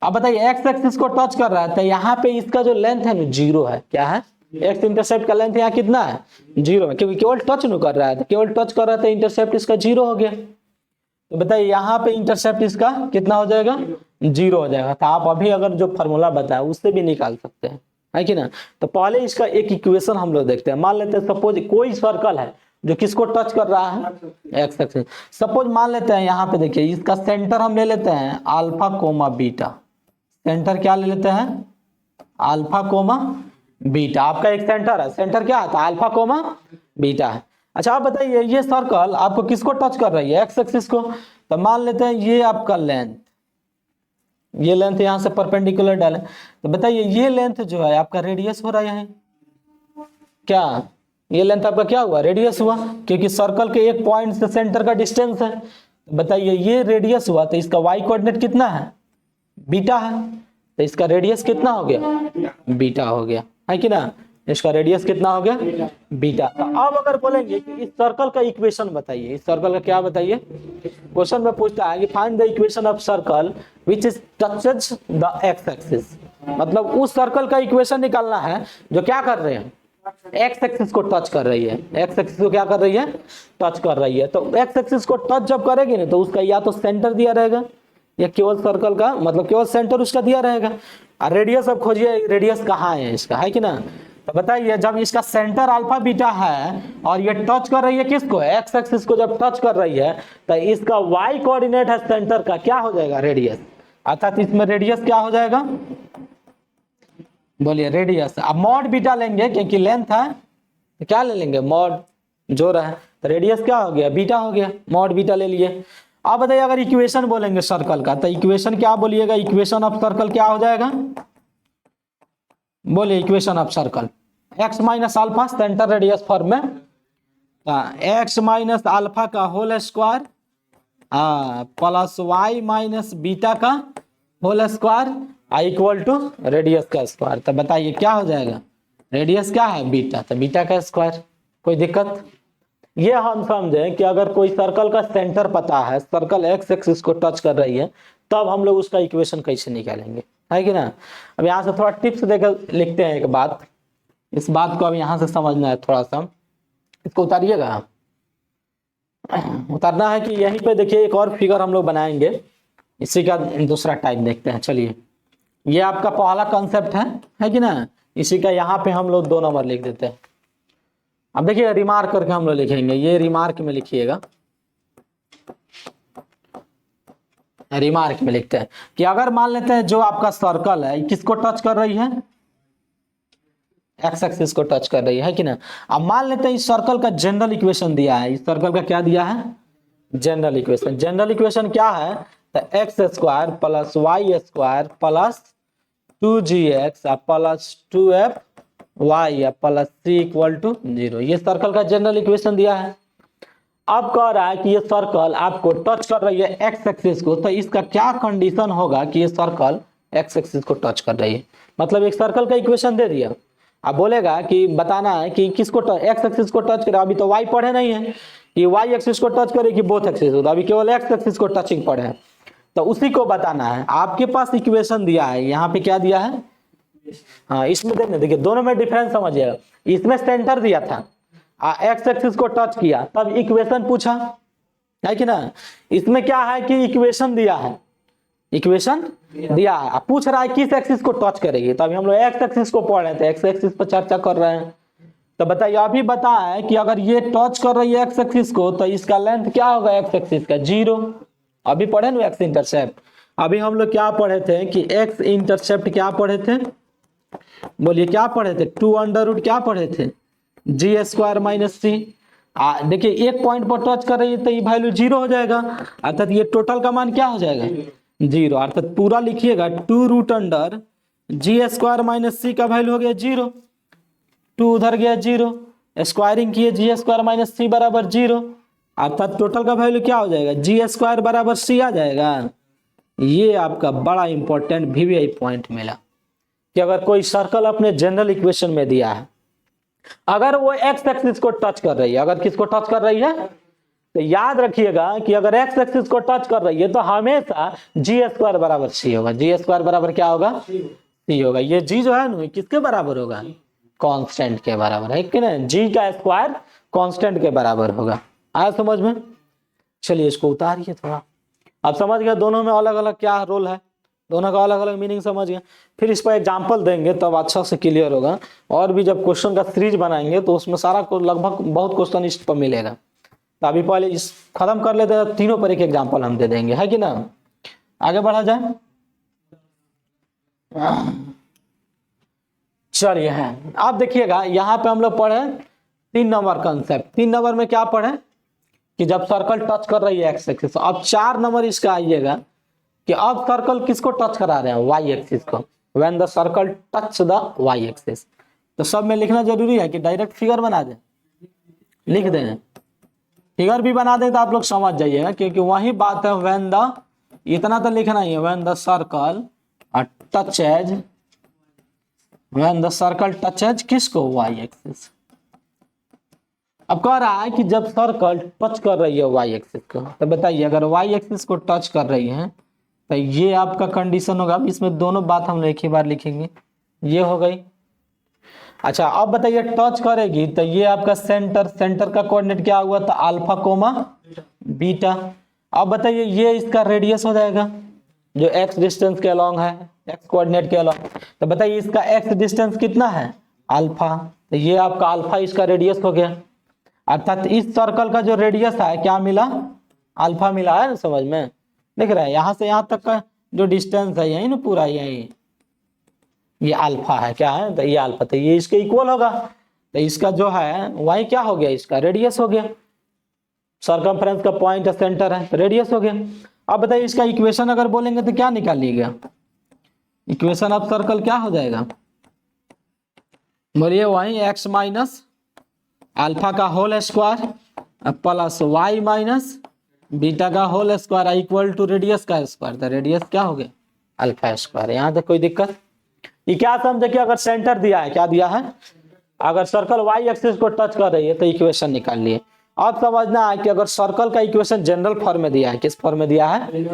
अब बताइए एक्स एक्सिस को टच कर रहा है तो यहाँ पे इसका जो लेंथ है ना 0 है। क्या है? एक्स इंटरसेप्ट का लेंथ यहाँ कितना है? 0 है, क्योंकि केवल टच नहीं कर रहा है, तो केवल टच कर रहा है तो इंटरसेप्ट इसका 0 हो गया। तो बताइए यहाँ पे इंटरसेप्ट इसका कितना हो जाएगा? 0 हो जाएगा। तो आप अभी अगर जो फॉर्मूला बताया उससे भी निकाल सकते हैं, है कि ना। तो पहले इसका एक इक्वेशन हम लोग देखते हैं। मान लेते हैं सपोज कोई सर्कल है जो किसको टच कर रहा है, एक्स एक्सिस। सपोज मान लेते हैं यहाँ पे देखिए इसका सेंटर हम ले लेते हैं अल्फा कोमा बीटा। सेंटर क्या ले लेते हैं? Alpha comma beta. आपका एक सेंटर है, सेंटर क्या आता है? अल्फा कोमा बीटा है। अच्छा आप बताइए ये सर्कल आपको किसको टच कर रही है? एक्स एक्सिस को। तो मान लेते हैं ये आपका लेंथ, ये लेंथ यहाँ से परपेंडिकुलर डाले, तो बताइए ये लेंथ जो है आपका रेडियस हो रहा है। क्या ये लेंथ आपका क्या हुआ? रेडियस हुआ, क्योंकि सर्कल के एक पॉइंट से सेंटर का डिस्टेंस है। बताइए ये रेडियस हुआ तो इसका वाई कोऑर्डिनेट कितना है? बीटा है, तो इसका रेडियस कितना हो गया? बीटा हो गया, है कि ना। इसका रेडियस कितना हो गया? बीटा। तो अब अगर बोलेंगे कि इस सर्कल का इक्वेशन बताइए, इस सर्कल का क्या बताइए? क्वेश्चन में पूछता है कि find the equation of circle which is touches the x axis. मतलब उस सर्कल का इक्वेशन निकालना है जो क्या कर रहे हैं, एक्स एक्सिस को टच कर रही है। एक्स एक्सिस को क्या कर रही है, टच कर रही है। तो एक्स एक्सिस को टच जब करेगी ना तो उसका या तो सेंटर दिया रहेगा या केवल सर्कल का मतलब केवल सेंटर उसका दिया रहेगा। और रेडियस अब खोजिए, रेडियस कहाँ है इसका, है कि ना। तो बताइए जब इसका सेंटर अल्फा बीटा है और ये टच कर रही है किसको, एक्स एक्सिस को जब टच कर रही है तो इसका वाई कोऑर्डिनेट है सेंटर का, क्या हो जाएगा, रेडियस। अर्थात इसमें रेडियस क्या हो जाएगा, बोलिए रेडियस। अब मॉड बीटा लेंगे क्योंकि लेंथ है तो क्या ले लेंगे, मॉड जो रहा है, तो रेडियस क्या हो गया, बीटा हो गया, मॉड बीटा ले लिए। अब बताइए अगर इक्वेशन बोलेंगे सर्कल का तो इक्वेशन क्या बोलिएगा, इक्वेशन ऑफ सर्कल क्या हो जाएगा, बोलिए equation of circle, X minus alpha centre radius form में, एक्स माइनस अल्फा का whole square plus Y minus beta का whole square equal to radius का स्क्वायर। तो बताइए क्या हो जाएगा, रेडियस क्या है, बीटा, तो बीटा का स्क्वायर। कोई दिक्कत। ये हम समझे कि अगर कोई सर्कल का सेंटर पता है, सर्कल एक्स एक्सिस को टच कर रही है, तब हम लोग उसका इक्वेशन कैसे निकालेंगे, है कि ना। अब यहाँ से थोड़ा टिप्स देकर लिखते हैं एक बात, इस बात को अब यहाँ से समझना है थोड़ा सा, इसको उतारिएगा। उतारना है कि यहीं पे देखिए एक और फिगर हम लोग बनाएंगे, इसी का दूसरा टाइप देखते हैं। चलिए ये आपका पहला कॉन्सेप्ट है कि ना। इसी का यहाँ पे हम लोग 2 नंबर लिख देते हैं। अब देखिए रिमार्क करके हम लोग लिखेंगे, ये रिमार्क में लिखिएगा, रिमार्क में लिखते हैं कि अगर मान लेते हैं जो आपका सर्कल है किसको टच कर रही है, एक्स एक्सिस को टच कर रही है कि ना। अब मान लेते हैं इस सर्कल का जनरल इक्वेशन दिया है, इस सर्कल का क्या दिया है, जनरल इक्वेशन। जनरल इक्वेशन क्या है, तो x square plus Y square plus 2gx plus 2f y plus C equal to 0, ये सर्कल का जनरल इक्वेशन दिया है। अब कह रहा है कि ये सर्कल आपको टच कर रही है एक्स एक्सिस को, तो इसका क्या कंडीशन होगा कि ये सर्कल एक्स एक्सिस को टच कर रही है। मतलब एक सर्कल का इक्वेशन दे दिया, अब बोलेगा कि बताना है कि किसको एक्स एक्सिस को टच करे। अभी तो वाई पढ़े नहीं है कि वाई एक्सिस को टच करे कि बोथ एक्सिस, तो अभी केवल एक्स एक्सिस को टचिंग पढ़े हैं, तो उसी को बताना है। आपके पास इक्वेशन दिया है, यहाँ पे क्या दिया है, हाँ इसमें देखिए दोनों में डिफरेंस समझिएगा। इसमें सेंटर दिया था, एक्स एक्सिस को टच किया तब इक्वेशन पूछा, है कि ना। इसमें क्या है कि इक्वेशन दिया है, इक्वेशन दिया है, पूछ रहा है किस एक्सिस को टच करेगी। तो अभी हम लोग एक्स एक्सिस को पढ़ रहे थे, एक्स एक्सिस पर चर्चा कर रहे हैं। तो बताइए अभी बताए कि अगर ये टच कर रही है एक्स एक्सिस को तो इसका लेंथ क्या होगा, एक्स एक्सिस का 0। अभी पढ़े ना एक्स इंटरसेप्ट। अभी हम लोग क्या पढ़े थे कि एक्स इंटरसेप्ट क्या पढ़े थे, बोलिए क्या पढ़े थे, 2 क्या पढ़े थे, जी स्क्वायर माइनस सी। देखिए एक पॉइंट पर टच कर रही है तो ये वैल्यू 0 हो जाएगा, अर्थात ये टोटल का मान क्या हो जाएगा, 0। अर्थात पूरा लिखिएगा 2 जी स्क्वायर माइनस सी का वैल्यू हो गया 0, 2 उधर गया 0, स्क्वायरिंग किए जी स्क्वायर माइनस सी बराबर 0, अर्थात टोटल का वैल्यू क्या हो जाएगा, जी स्क्वायर बराबर सी आ जाएगा। ये आपका बड़ा इंपॉर्टेंट वीवीआई पॉइंट मिला कि अगर कोई सर्कल अपने जनरल इक्वेशन में दिया है, अगर वो एक्स एक्सिस को टच कर रही है, अगर किसको टच कर रही है, तो याद रखिएगा कि अगर एक्स एक्सिस को टच कर रही है तो हमेशा जी स्क्वायर बराबर सी होगा। जी स्क्वायर बराबर क्या होगा, सी होगा। ये जी जो है ना किसके बराबर होगा, कांस्टेंट के बराबर, है कि ना। जी का स्क्वायर कांस्टेंट के बराबर होगा। आया समझ में। चलिए इसको उतारिए थोड़ा। आप समझ गए दोनों में अलग अलग क्या रोल है, दोनों का अलग अलग मीनिंग समझ गए। फिर इस पर एग्जाम्पल देंगे तब अच्छा से क्लियर होगा। और भी जब क्वेश्चन का सीरीज बनाएंगे तो उसमें सारा लगभग बहुत क्वेश्चन इस पर मिलेगा। तो अभी पहले इस खत्म कर लेते हैं, तीनों पर एक एग्जाम्पल हम दे देंगे, है कि ना। आगे बढ़ा जाए। चलिए है आप देखिएगा यहाँ पे हम लोग पढ़े 3 नंबर कंसेप्ट। 3 नंबर में क्या पढ़े कि जब सर्कल टच कर रही है एक्स एक्सिस। अब 4 नंबर इसका आइएगा कि अब सर्कल किसको टच करा रहे हैं, वाई एक्सिस को। When the circle touch the y axis. तो सब में लिखना जरूरी है कि डायरेक्ट फिगर बना दे, लिख दें, फिगर भी बना दे तो आप लोग समझ जाइएगा, क्योंकि वही बात है। व्हेन द, इतना तो लिखना ही है, when the circle touches, when the circle touches किसको, वाई एक्सिस। अब कह रहा है कि जब सर्कल टच कर रही है वाई एक्सिस को, तो बताइए अगर वाई एक्सिस को टच कर रही है तो ये आपका कंडीशन होगा। अब इसमें दोनों बात हम एक ही बार लिखेंगे, ये हो गई। अच्छा अब बताइए टच करेगी तो ये आपका सेंटर का कोऑर्डिनेट क्या हुआ था, अल्फा कोमा बीटा। अब बताइए ये इसका रेडियस हो जाएगा जो एक्स डिस्टेंस के अलोंग है, एक्स कोऑर्डिनेट के अलोंग। तो बताइए इसका एक्स डिस्टेंस कितना है, अल्फा। तो ये आपका अल्फा इसका रेडियस हो गया। अर्थात इस सर्कल का जो रेडियस है क्या मिला, अल्फा मिला है ना, समझ में दिख रहा है। यहां से यहां तक का जो डिस्टेंस है यही ना पूरा, यही ये अल्फा है, क्या है, तो ये अल्फा, तो ये इसके इक्वल होगा। तो इसका जो है वही क्या हो गया, इसका रेडियस हो गया। सर्कमफ्रेंस का पॉइंट सेंटर है तो रेडियस हो गया। अब बताइए इसका इक्वेशन अगर बोलेंगे तो क्या निकालिएगा, इक्वेशन ऑफ सर्कल क्या हो जाएगा, बोलिए वही एक्स माइनस अल्फा का whole square plus Y minus beta का whole square equal to radius का स्क्वायर। तो रेडियस क्या हो गया, अल्फा स्क्वायर। यहां तक कोई दिक्कत? ये क्या समझे कि अगर सेंटर दिया है, क्या दिया है, अगर सर्कल वाई एक्सिस को टच कर रही है तो इक्वेशन निकाल लिए। अब समझना है कि अगर सर्कल का इक्वेशन जनरल फॉर्म में दिया है, किस फॉर्म में दिया है,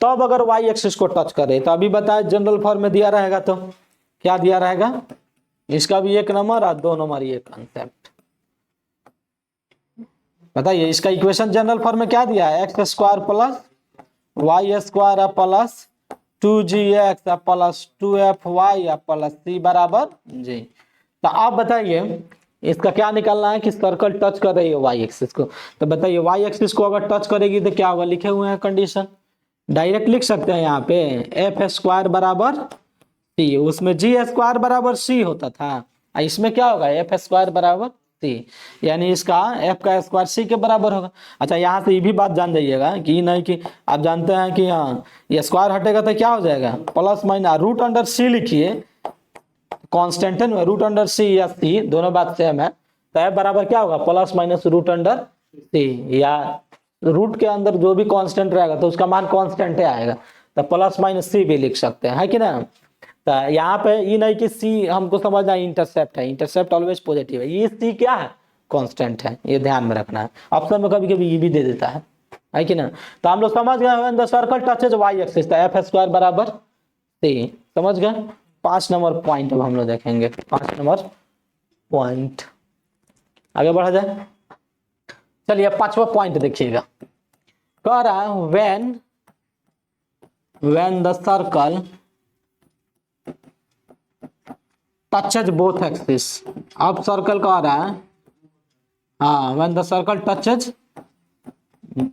तब अगर वाई एक्सिस को टच करे तो अभी बताए जनरल फॉर्म में दिया रहेगा तो क्या दिया रहेगा, इसका भी 1 नंबर और 2 नंबर ये कॉन्सेप्ट। बताइए इसका इक्वेशन जनरल फॉर्म में क्या दिया है, x square plus Y square plus 2gx plus 2fy plus c बराबर जी। तो आप बताइए इसका क्या निकालना है कि सर्कल टच कर रही है वाई एक्सिस को। तो बताइए वाई एक्सिस को अगर टच करेगी तो क्या होगा, लिखे हुए हैं कंडीशन, डायरेक्ट लिख सकते हैं यहाँ पे एफ स्क्वायर बराबर सी, उसमें जी स्क्वायर बराबर सी होता था, इसमें क्या होगा एफ स्क्वायर बराबर सी, यानी इसका एफ का स्क्वायर सी के बराबर होगा। अच्छा यहाँ से ये भी बात जान जाइएगा कि नहीं कि आप जानते हैं कि हाँ ये स्क्वायर हटेगा तो क्या हो जाएगा, प्लस माइनस रूट अंडर सी लिखिए, कांस्टेंट है ना, रूट अंडर सी या सी दोनों बात सेम है। तो एफ बराबर क्या होगा, प्लस माइनस रूट अंडर सी, या रूट के अंदर जो भी कांस्टेंट रहेगा तो उसका मान कांस्टेंट आएगा, तो प्लस माइनस सी भी लिख सकते हैं, है कि ना। तो यहाँ पे ये नहीं कि सी हमको समझना इंटरसेप्ट है, इंटरसेप्ट ऑलवेज पॉजिटिव है, ये सी क्या है, कांस्टेंट है, ये ध्यान में रखना है। ऑप्शन में कभी कभी ये भी दे देता है कि ना। तो हम लोग समझ गए the circle touches y axis, तो एफ स्क्वायर बराबर सी, समझ गए। 5 नंबर पॉइंट अब हम लोग देखेंगे, 5 नंबर पॉइंट, आगे बढ़ा जाए। चलिए 5वां पॉइंट देखिएगा, कह रहा है when the circle touches both axis. अब सर्कल कह रहा है हाँ when the circle touches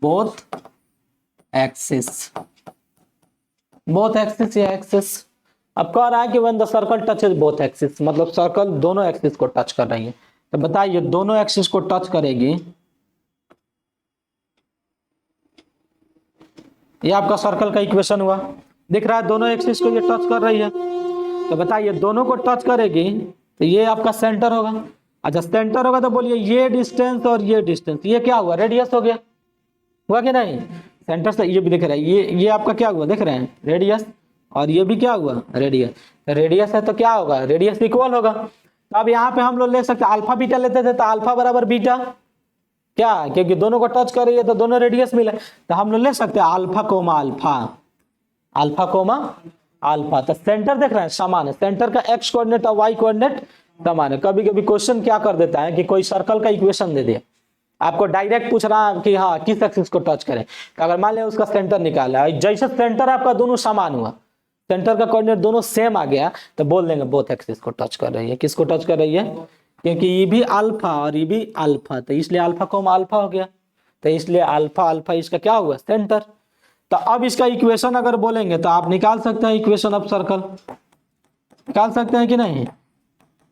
both axis, both axis या एक्सिस। अब कह रहा है कि when the circle touches both axis, मतलब सर्कल दोनों एक्सिस को टच कर रही है। तो बताइए दोनों एक्सिस को टच करेगी, ये आपका सर्कल का इक्वेशन हुआ, दिख रहा है दोनों एक्सिस को ये टच कर रही है। तो बताइए दोनों को टच करेगी तो ये आपका सेंटर होगा। अच्छा सेंटर होगा तो बोलिए ये डिस्टेंस और ये डिस्टेंस, ये क्या हुआ, रेडियस हो गया, हुआ कि नहीं। सेंटर से ये भी दिख रहा है, ये आपका क्या हुआ, दिख रहे हैं रेडियस, और ये भी क्या हुआ रेडियस। तो रेडियस है तो क्या होगा, रेडियस इक्वल होगा। तो अब यहाँ पे हम लोग ले सकते अल्फा बीटा लेते थे, तो अल्फा बराबर बीटा क्या, क्योंकि दोनों को टच कर रही है तो दोनों रेडियस मिले, तो हम लोग ले सकते हैं alpha coma alpha, alpha coma alpha. तो सेंटर देख रहे हैं समान है, सेंटर का एक्स कोऑर्डिनेट और वाई कोऑर्डिनेट समान है। कभी कभी क्वेश्चन क्या कर देता है कि कोई सर्कल का इक्वेशन दे दिया, आपको डायरेक्ट पूछ रहा है कि हाँ किस एक्सिस को टच करें। तो अगर मान लिया उसका सेंटर निकाला है, जैसे सेंटर आपका दोनों समान हुआ, सेंटर का कोऑर्डिनेट दोनों सेम आ गया, तो बोल देंगे बोथ एक्सिस को टच कर रही है। किसको टच कर रही है, क्योंकि ये भी अल्फा और ये भी अल्फा, तो इसलिए अल्फा कोमा अल्फा हो गया, तो इसलिए अल्फा अल्फा इसका क्या हुआ, सेंटर। तो अब इसका इक्वेशन अगर बोलेंगे तो आप निकाल सकते हैं इक्वेशन ऑफ सर्कल, निकाल सकते हैं कि नहीं,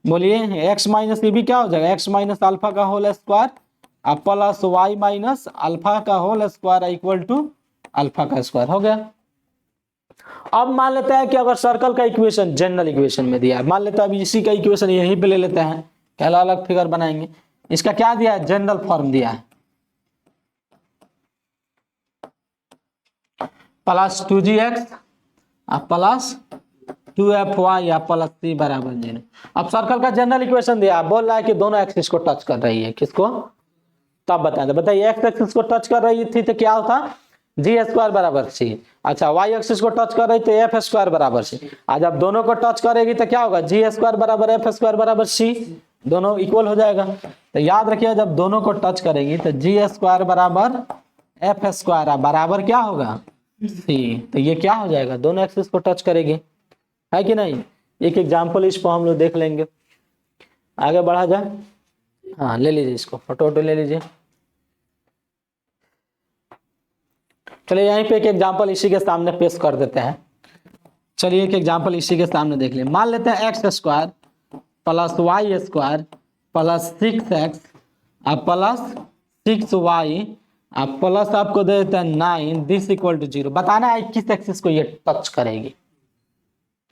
बोलिए एक्स माइनस ये भी क्या हो जाएगा, एक्स माइनस अल्फा का whole square plus Y minus alpha का whole square equal to alpha का स्क्वायर हो गया। अब मान लेते हैं कि अगर सर्कल का इक्वेशन जनरल इक्वेशन में दिया है, मान लेते हैं अब इसी का इक्वेशन यहीं पे ले लेते हैं, क्या अलग फिगर बनाएंगे। इसका क्या दिया है, जनरल फॉर्म दिया है, plus 2gx plus 2fy plus c बराबर 0। अब सर्कल का जनरल इक्वेशन दिया, बोल रहा है कि दोनों एक्सिस को टच कर रही है, किसको, तब बताएं। तो बताइए एक्स एक्सिस को टच कर रही थी तो क्या होता, जी स्क्वायर बराबर सी। अच्छा वाई एक्सिस को टच कर रही तो एफ स्क्वायर बराबर सी। आज जब दोनों को टच करेगी तो क्या होगा, जी स्क्वायर बराबर एफ स्क्वायर बराबर सी, दोनों इक्वल हो जाएगा। तो याद रखिए जब दोनों को टच करेगी तो जी स्क्वायर बराबर एफ स्क्वायर बराबर क्या होगा, सी। तो ये क्या हो जाएगा, दोनों एक्सिस को टच करेगी, है कि नहीं। एक एग्जाम्पल इस पर हम लोग देख लेंगे, आगे बढ़ा जाए। हाँ ले लीजिए इसको, फोटो ले लीजिए। चलिए यहीं पे एक एग्जाम्पल इसी के सामने पेश कर देते हैं। चलिए एक एग्जाम्पल इसी के सामने देख लिए। मान लेते हैं x square plus Y square plus 6x अब प्लस 6y अब प्लस आपको दे देते हैं 9 दिस इक्वल टू 0। बताना है किस एक्सिस को ये टच करेगी,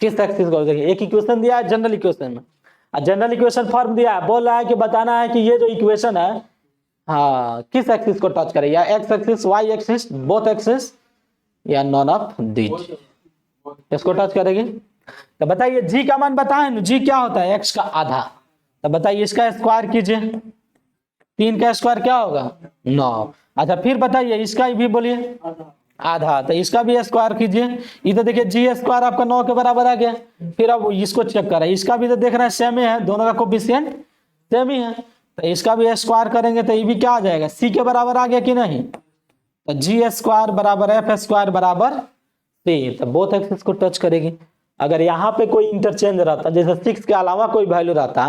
किस एक्सिस को। देखिए एक इक्वेशन दिया है जनरल इक्वेशन में, जनरल इक्वेशन फॉर्म दिया है, बोल रहा है कि बताना है कि ये जो इक्वेशन है हाँ किस एक्सिस को टच करेगी, या x axis y axis both axis या नॉन ऑफ दीज, इसको टच करेगी। तो बताइए जी का मान बताएं ना, जी क्या होता है, एक्स का आधा। तो बताइए इसका स्क्वायर कीजिए, 3 का स्क्वायर क्या होगा 9। अच्छा फिर बताइए इसका भी बोलिए आधा, तो इसका भी स्क्वायर कीजिए। इधर देखिए जी स्क्वायर आपका 9 के बराबर आ गया। फिर अब इसको चेक करें, इसका भी तो देख रहे हैं सेम ही है, दोनों का कोफिशिएंट सेम ही है। तो इसका भी स्क्वायर करेंगे तो ये भी क्या आ जाएगा, सी के बराबर आ गया कि नहीं। तो जी स्क्वायर बराबर एफ स्क्वायर बराबर सी, तो बोथ एक्सिस को टच करेगी। अगर यहाँ पे कोई इंटरचेंज रहता, जैसे 6 के अलावा कोई वैल्यू रहता,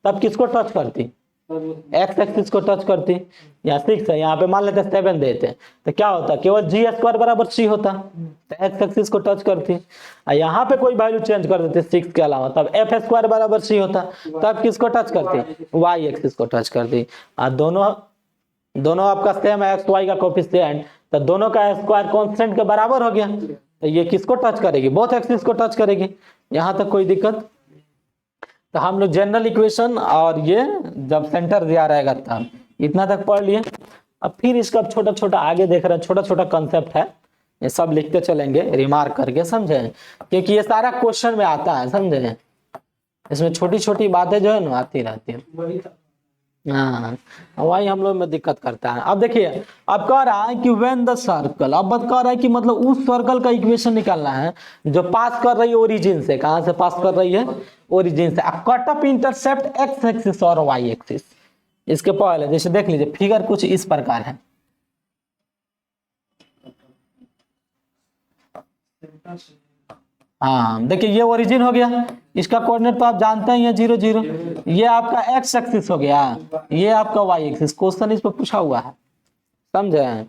तब किसको टच करती, एक्स एक्सिस को टच करती। यहाँ 6 है, यहाँ पे मान लेते 7 देते, तो क्या होता, केवल जी स्क्वायर बराबर सी होता, तो एक्स एक्सिस को टच करती। यहाँ पे कोई वैल्यू चेंज कर देते 6 के अलावा, तब एफ स्क्वायर बराबर सी होता, तब किसको टच करती, वाई एक्सिस को टच करती। दोनों आपका सेम है, एक्स वाई का कोफिशिएंट, तो दोनों का स्क्वायर कांस्टेंट के बराबर हो गया, तो ये किसको टच करेगी, बोथ एक्सिस को टच करेगी। यहाँ तक कोई दिक्कत। तो हम लोग जनरल इक्वेशन और ये जब सेंटर दिया रहेगा तब इतना तक पढ़ लिए। अब फिर इसका छोटा छोटा आगे देख रहे हैं, छोटा छोटा कंसेप्ट है, ये सब लिखते चलेंगे रिमार्क करके, समझे, क्योंकि ये सारा क्वेश्चन में आता है, समझे। इसमें छोटी छोटी बातें जो है ना आती रहती है, हाँ वही हम लोग में दिक्कत करता है। अब देखिए अब कह रहा है कि व्हेन द सर्कल, अब कह रहा है कि मतलब उस सर्कल का इक्वेशन निकालना है जो पास कर रही है ओरिजिन से, कहां से पास कर रही है, ओरिजिन से। अब cut off intercept x axis और वाई एक्सिस। इसके पहले जैसे देख लीजिए फिगर कुछ इस प्रकार है, हाँ देखिए ये ओरिजिन हो गया, इसका कोऑर्डिनेट तो आप जानते ही हैं 0 0। ये आपका एक्स एक्सिस हो गया, ये आपका वाई एक्सिस। क्वेश्चन इस पर पूछा हुआ है, समझे।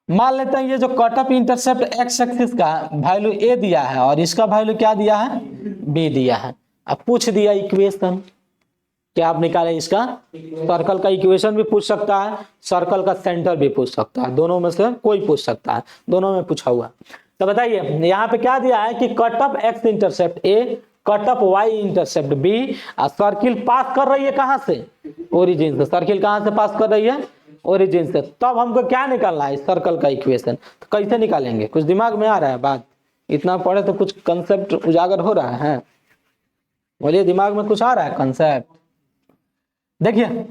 मान लेते हैं ये जो cut off intercept x axis का वैल्यू ए दिया है और इसका वैल्यू क्या दिया है, बी दिया है। अब पूछ दिया इक्वेशन, क्या आप निकालें इसका, सर्कल का इक्वेशन भी पूछ सकता है, सर्कल का सेंटर भी पूछ सकता है, दोनों में से कोई पूछ सकता है, दोनों में पूछा हुआ। तो बताइए यहाँ पे क्या दिया है कि cut off X intercept A, cut off Y intercept B, और सर्किल पास कर रही है कहां से, ओरिजिन से। सर्किल कहां से पास कर रही है, ओरिजिन से। तब हमको क्या निकालना है, सर्कल का इक्वेशन। तो कैसे निकालेंगे, कुछ दिमाग में आ रहा है बात, इतना पढ़े तो कुछ कंसेप्ट उजागर हो रहा है, बोलिए दिमाग में कुछ आ रहा है कंसेप्ट। देखिए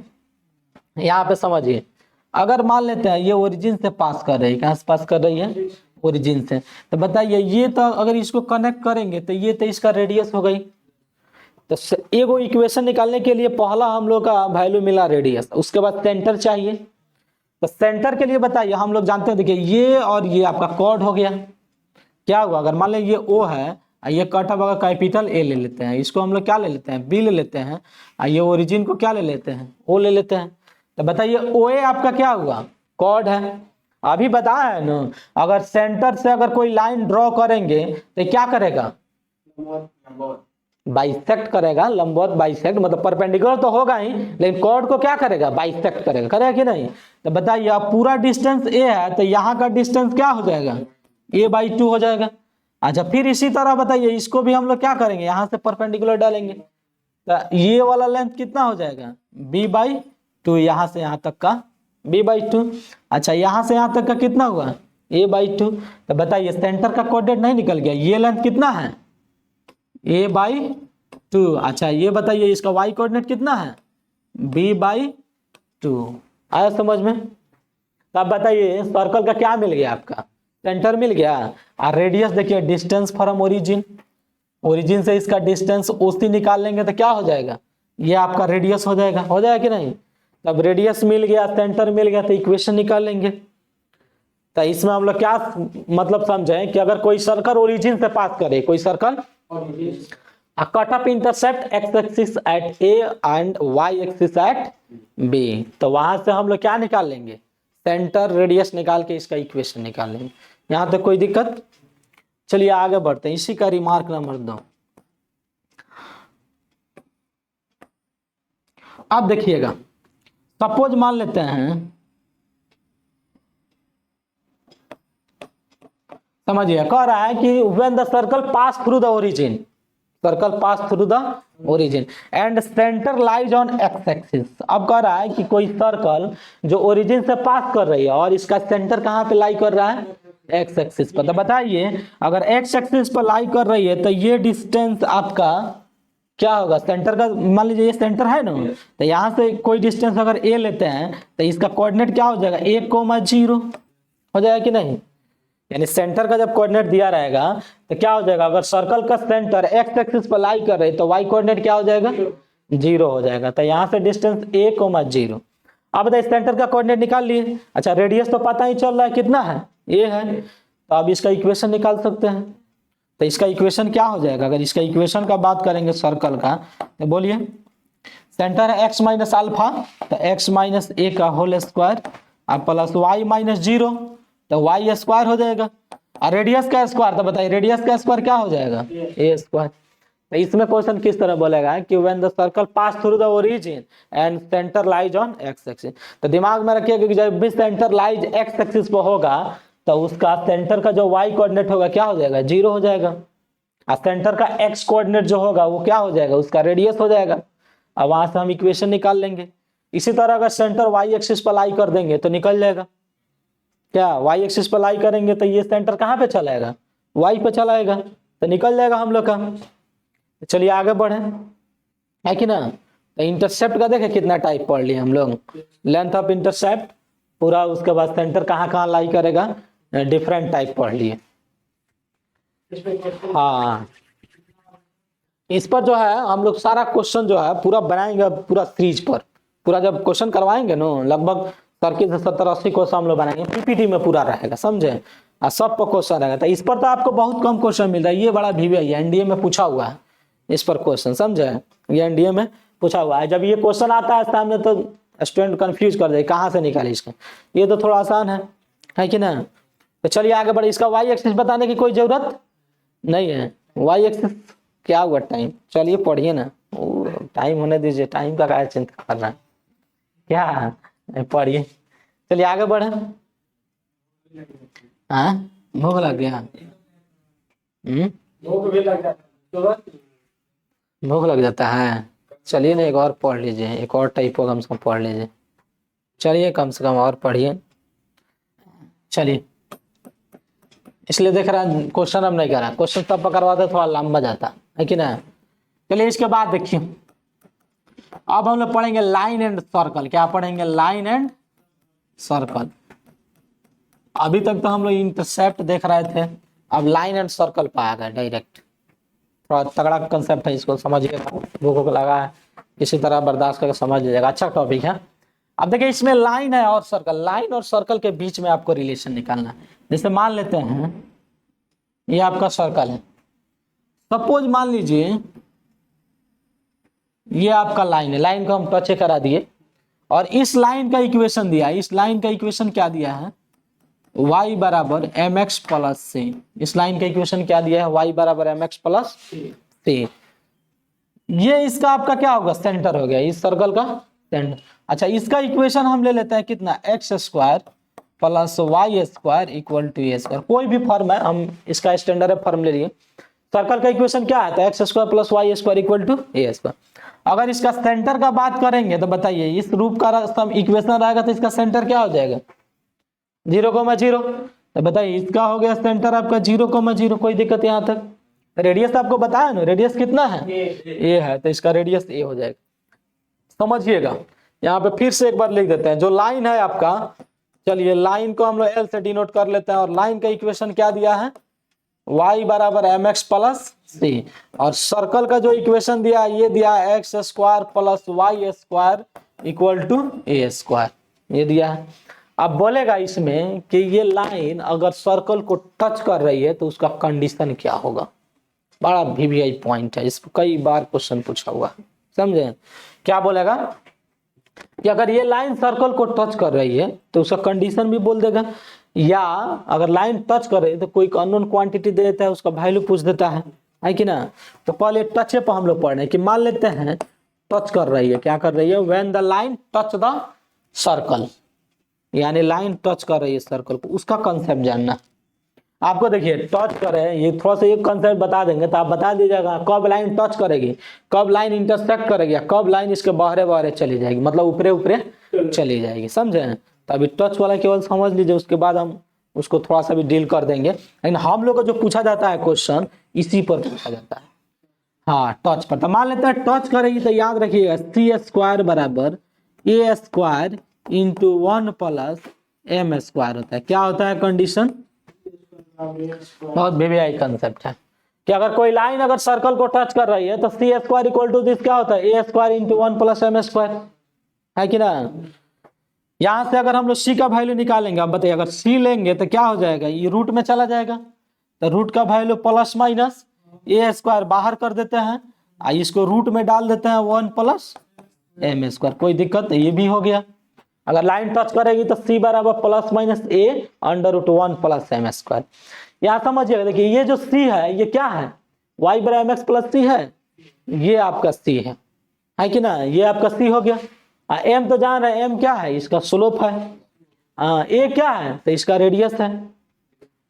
यहाँ पे समझिए, अगर मान लेते हैं ये ओरिजिन से पास कर रही है, कहां से पास कर रही है, ओरिजिन से। तो बताइए ये तो अगर इसको कनेक्ट करेंगे तो ये तो इसका रेडियस हो गई। तो एगो इक्वेशन निकालने के लिए पहला हम लोग का वैल्यू मिला रेडियस, उसके बाद सेंटर चाहिए। तो सेंटर के लिए बताइए हम लोग जानते हैं, देखिए ये और ये आपका कॉर्ड हो गया। क्या हुआ, अगर मान लीजिए ये ओ है, ये कट ऑफ अगर कैपिटल ए ले लेते हैं, इसको हम लोग क्या ले लेते हैं, बी ले लेते हैं, ये ओरिजिन को क्या ले लेते हैं, ओ ले लेते हैं। तो बताइए ओ ए आपका क्या हुआ, कॉर्ड है। अभी बताया है ना, अगर सेंटर से अगर कोई लाइन ड्रॉ करेंगे तो क्या करेगा, बाइसेक्ट करेगा, लंबवत बाइसेक्ट, मतलब परपेंडिकुलर तो होगा ही, लेकिन कॉर्ड को क्या करेगा, बाइसेक्ट करेगा, करेगा कि नहीं। तो बताइए अब पूरा डिस्टेंस ए है, तो यहाँ का डिस्टेंस क्या हो जाएगा, a/2 हो जाएगा। अच्छा फिर इसी तरह बताइए इसको भी हम लोग क्या करेंगे, यहाँ से परपेंडिकुलर डालेंगे, तो ये वाला लेंथ कितना हो जाएगा, b/2, यहाँ से यहाँ तक का b/2। अच्छा यहाँ से यहाँ तक का कितना हुआ, a/2। तो बताइए सेंटर का कोऑर्डिनेट नहीं निकल गया, ये लेंथ कितना है, a/2। अच्छा ये बताइए इसका y कोऑर्डिनेट कितना है, b/2। आया समझ में। तब बताइए सर्कल का क्या मिल गया आपका, सेंटर मिल गया। और रेडियस देखिए डिस्टेंस फ्रॉम ओरिजिन, ओरिजिन से इसका डिस्टेंस ओसी निकाल लेंगे तो क्या हो जाएगा, ये आपका रेडियस हो जाएगा कि नहीं। तब रेडियस मिल गया, सेंटर मिल गया, तो इक्वेशन निकाल लेंगे। तो इसमें हम लोग क्या मतलब समझे कि अगर कोई सर्कल ओरिजिन से पास करे, कोई circle cut off intercept x axis at a and y axis at b, तो वहां से हम लोग क्या निकाल लेंगे, सेंटर रेडियस निकाल के इसका इक्वेशन निकाल लेंगे। यहां तक कोई दिक्कत। चलिए आगे बढ़ते हैं, इसी का रिमार्क नंबर 2। अब देखिएगा, सपोज मान लेते हैं, समझिए कह रहा है कि when the circle pass through the origin, circle pass through the origin and centre lies on x axis. अब कह रहा है कि कोई सर्कल जो ओरिजिन से पास कर रही है और इसका सेंटर कहां पे लाई कर रहा है, एक्स एक्सिस पर। तो बताइए अगर एक्स एक्सिस पर लाई कर रही है तो ये डिस्टेंस आपका क्या होगा, सेंटर का मान लीजिए ये सेंटर है ना, तो यहां से कोई डिस्टेंस अगर ए लेते हैं तो इसका कोऑर्डिनेट क्या हो जाएगा, 1,0 हो जाएगा कि नहीं। यानी सेंटर का जब कोऑर्डिनेट दिया रहेगा तो क्या हो जाएगा, अगर सर्कल का सेंटर एक्स एक्सिस पर लाई कर रही है तो वाई कोऑर्डिनेट क्या हो जाएगा, 0 हो जाएगा। तो यहाँ से डिस्टेंस 1,0। अब बताइए सेंटर का कोऑर्डिनेट निकाल लिए। अच्छा रेडियस तो पता ही चल रहा है कितना है, ये है, तो अब इसका इक्वेशन निकाल सकते हैं। तो इसका इक्वेशन क्या हो जाएगा, अगर इसका इक्वेशन का बात करेंगे सर्कल का, तो बोलिए सेंटर है x माइनस अल्फा, तो x माइनस ए का होल स्क्वायर और प्लस y माइनस 0, तो y स्क्वायर हो जाएगा। और रेडियस का स्क्वायर, तो बताइए रेडियस का स्क्वायर क्या हो जाएगा, ए स्क्वायर। तो इसमें क्वेश्चन किस तरह बोलेगा कि when the circle pass through the origin and centre lies on x axis. तो दिमाग में रखिएगा कि जब भी सेंटर लाइज एक्स एक्सिस पर होगा तो उसका सेंटर का जो y कोऑर्डिनेट होगा क्या हो जाएगा, 0 हो जाएगा। और सेंटर का x कोऑर्डिनेट जो होगा वो क्या हो जाएगा, उसका रेडियस हो जाएगा। अब वहां से हम इक्वेशन निकाल लेंगे। इसी तरह अगर सेंटर y एक्सिस पर लाई कर देंगे तो निकल जाएगा क्या, y एक्सिस पर लाई करेंगे तो ये सेंटर कहाँ पे चलाएगा, y पे चलाएगा, तो निकल जाएगा हम लोग का। चलिए आगे बढ़े, है कि ना। तो इंटरसेप्ट का देखे कितना टाइप पढ़ लिए हम लोग, लेंथ ऑफ इंटरसेप्ट पूरा, उसके बाद सेंटर कहाँ कहाँ लाई करेगा, डिफरेंट टाइप पढ़ लिए। हाँ इस पर जो है हम लोग सारा क्वेश्चन जो है पूरा बनाएंगे, पूरा सीरीज पर पूरा जब क्वेश्चन करवाएंगे ना, लगभग 70 से 80 क्वेश्चन हम लोग बनाएंगे, पीपीटी में पूरा रहेगा, समझे। और सब पर क्वेश्चन रहेगा। तो इस पर तो आपको बहुत कम क्वेश्चन मिल रहा है, ये बड़ा वीवीआई है, एनडीए में पूछा हुआ है इस पर क्वेश्चन, समझे, ये एनडीए में पूछा हुआ है। जब ये क्वेश्चन आता है सामने तो स्टूडेंट कंफ्यूज कर दे कहाँ से निकाले इसका, ये तो थोड़ा आसान है कि ना। तो चलिए आगे बढ़े, इसका वाई एक्सिस बताने की कोई जरूरत नहीं है, वाई एक्सिस क्या हुआ टाइम, चलिए पढ़िए ना, टाइम होने दीजिए, टाइम का क्या चिंता कर रहा है, क्या पढ़िए। चलिए आगे बढ़े। हाँ भूख लग गया, भूख लग जाता है। चलिए ना एक और पढ़ लीजिए, एक और टाइप को कम से कम पढ़ लीजिए, चलिए कम से कम और पढ़िए। चलिए इसलिए देख रहा है क्वेश्चन अब नहीं कर रहा, क्वेश्चन तब करवाते थोड़ा लंबा जाता है कि ना। चलिए इसके बाद देखिए, अब हम लोग पढ़ेंगे लाइन एंड सर्कल। क्या पढ़ेंगे, लाइन एंड सर्कल। अभी तक तो हम लोग इंटरसेप्ट देख रहे थे, अब लाइन एंड सर्कल पे आ गए डायरेक्ट। थोड़ा तगड़ा कंसेप्ट है, इसको समझिएगा, भूख लगा है किसी तरह बर्दाश्त करके समझ लीजिएगा, अच्छा टॉपिक है। अब देखिए इसमें लाइन है और सर्कल, लाइन और सर्कल के बीच में आपको रिलेशन निकालना है। जैसे मान लेते हैं ये आपका सर्कल है, सपोज मान लीजिए ये आपका लाइन है, लाइन को हम टच करा दिए और इस लाइन का इक्वेशन दिया है। इस लाइन का इक्वेशन क्या दिया है, y बराबर एम एक्स प्लस सी। इस लाइन का इक्वेशन क्या दिया है, y बराबर एम एक्स प्लस सी। ये इसका आपका क्या होगा, सेंटर हो गया, इस सर्कल का सेंटर। अच्छा इसका इक्वेशन हम ले लेते हैं कितना, x square plus Y square equal to A square. कोई भी फॉर्म है, हम इसका स्टैंडर्ड फॉर्म ले लिए। सर्कल का इक्वेशन क्या आता है, x square plus Y square equal to A square. अगर इसका सेंटर का बात करेंगे तो बताइए इस रूप का इक्वेशन रहेगा तो इसका सेंटर क्या हो जाएगा, 0,0। तो बताइए इसका हो गया सेंटर आपका 0,0, कोई दिक्कत यहाँ तक। रेडियस आपको बताया ना, रेडियस कितना है, ए है, तो इसका रेडियस ए हो जाएगा। समझिएगा, यहाँ पे फिर से एक बार लिख देते हैं, जो लाइन है आपका चलिए लाइन को हम लोग एल से डिनोट कर लेते हैं और लाइन का इक्वेशन क्या दिया है, y बराबर एम एक्स प्लस सी, और सर्कल का जो इक्वेशन दिया है ये दिया है x square plus Y square equal to A square, ये दिया है। अब बोलेगा इसमें कि ये लाइन अगर सर्कल को टच कर रही है तो उसका कंडीशन क्या होगा, बड़ा वीवीआई पॉइंट है, इस पर कई बार क्वेश्चन पूछा हुआ, समझे। क्या बोलेगा कि अगर ये लाइन सर्कल को टच कर रही है तो उसका कंडीशन भी बोल देगा, या अगर लाइन टच कर रही है तो कोई अननोन क्वांटिटी दे देता है उसका वैल्यू पूछ देता है कि ना। तो पहले टच पर हम लोग पढ़ रहे हैं कि मान लेते हैं टच कर रही है, क्या कर रही है, when the line touch the circle, यानी लाइन टच कर रही है सर्कल को, उसका कंसेप्ट जानना आपको। देखिए टच करे, ये थोड़ा सा एक कंसेप्ट बता देंगे तो आप बता दीजिएगा कब लाइन टच करेगी, कब लाइन इंटरसेक्ट करेगी, कब लाइन इसके बाहरे बाहरे चली जाएगी, मतलब ऊपरे ऊपरे चली जाएगी, समझे। तो अभी टच वाला केवल समझ लीजिए, उसके बाद हम उसको थोड़ा सा भी डील कर देंगे। लेकिन हम लोग को जो पूछा जाता है क्वेश्चन इसी पर पूछा जाता है, हाँ टच पर। तो मान लेते हैं टच करेगी तो याद रखिएगा सी स्क्वायर बराबर ए square into 1 plus M square होता है। क्या होता है कंडीशन, बहुत वीवीआई कंसेप्ट है कि अगर कोई लाइन अगर सर्कल को टच कर रही है तो C square equal to this क्या होता है, A square into 1 plus M square, है कि ना। यहां से अगर हम लोग सी का वैल्यू निकालेंगे, अब बताइए अगर सी लेंगे तो क्या हो जाएगा, ये रूट में चला जाएगा, तो रूट का वैल्यू प्लस माइनस ए स्क्वायर बाहर कर देते हैं, इसको रूट में डाल देते हैं 1 प्लस एम स्क्वायर, कोई दिक्कत नहीं, ये भी हो गया। अगर लाइन टच करेगी तो सी बराबर plus minus A under root 1 plus M square. यहाँ समझिएगा, देखिए ये जो सी है ये क्या है, वाई बराबर एम एक्स प्लस सी है, ये आपका सी है कि ना, ये आपका सी हो गया। एम तो जान रहे हैं, एम क्या है, इसका स्लोप है, ए क्या है तो इसका रेडियस है।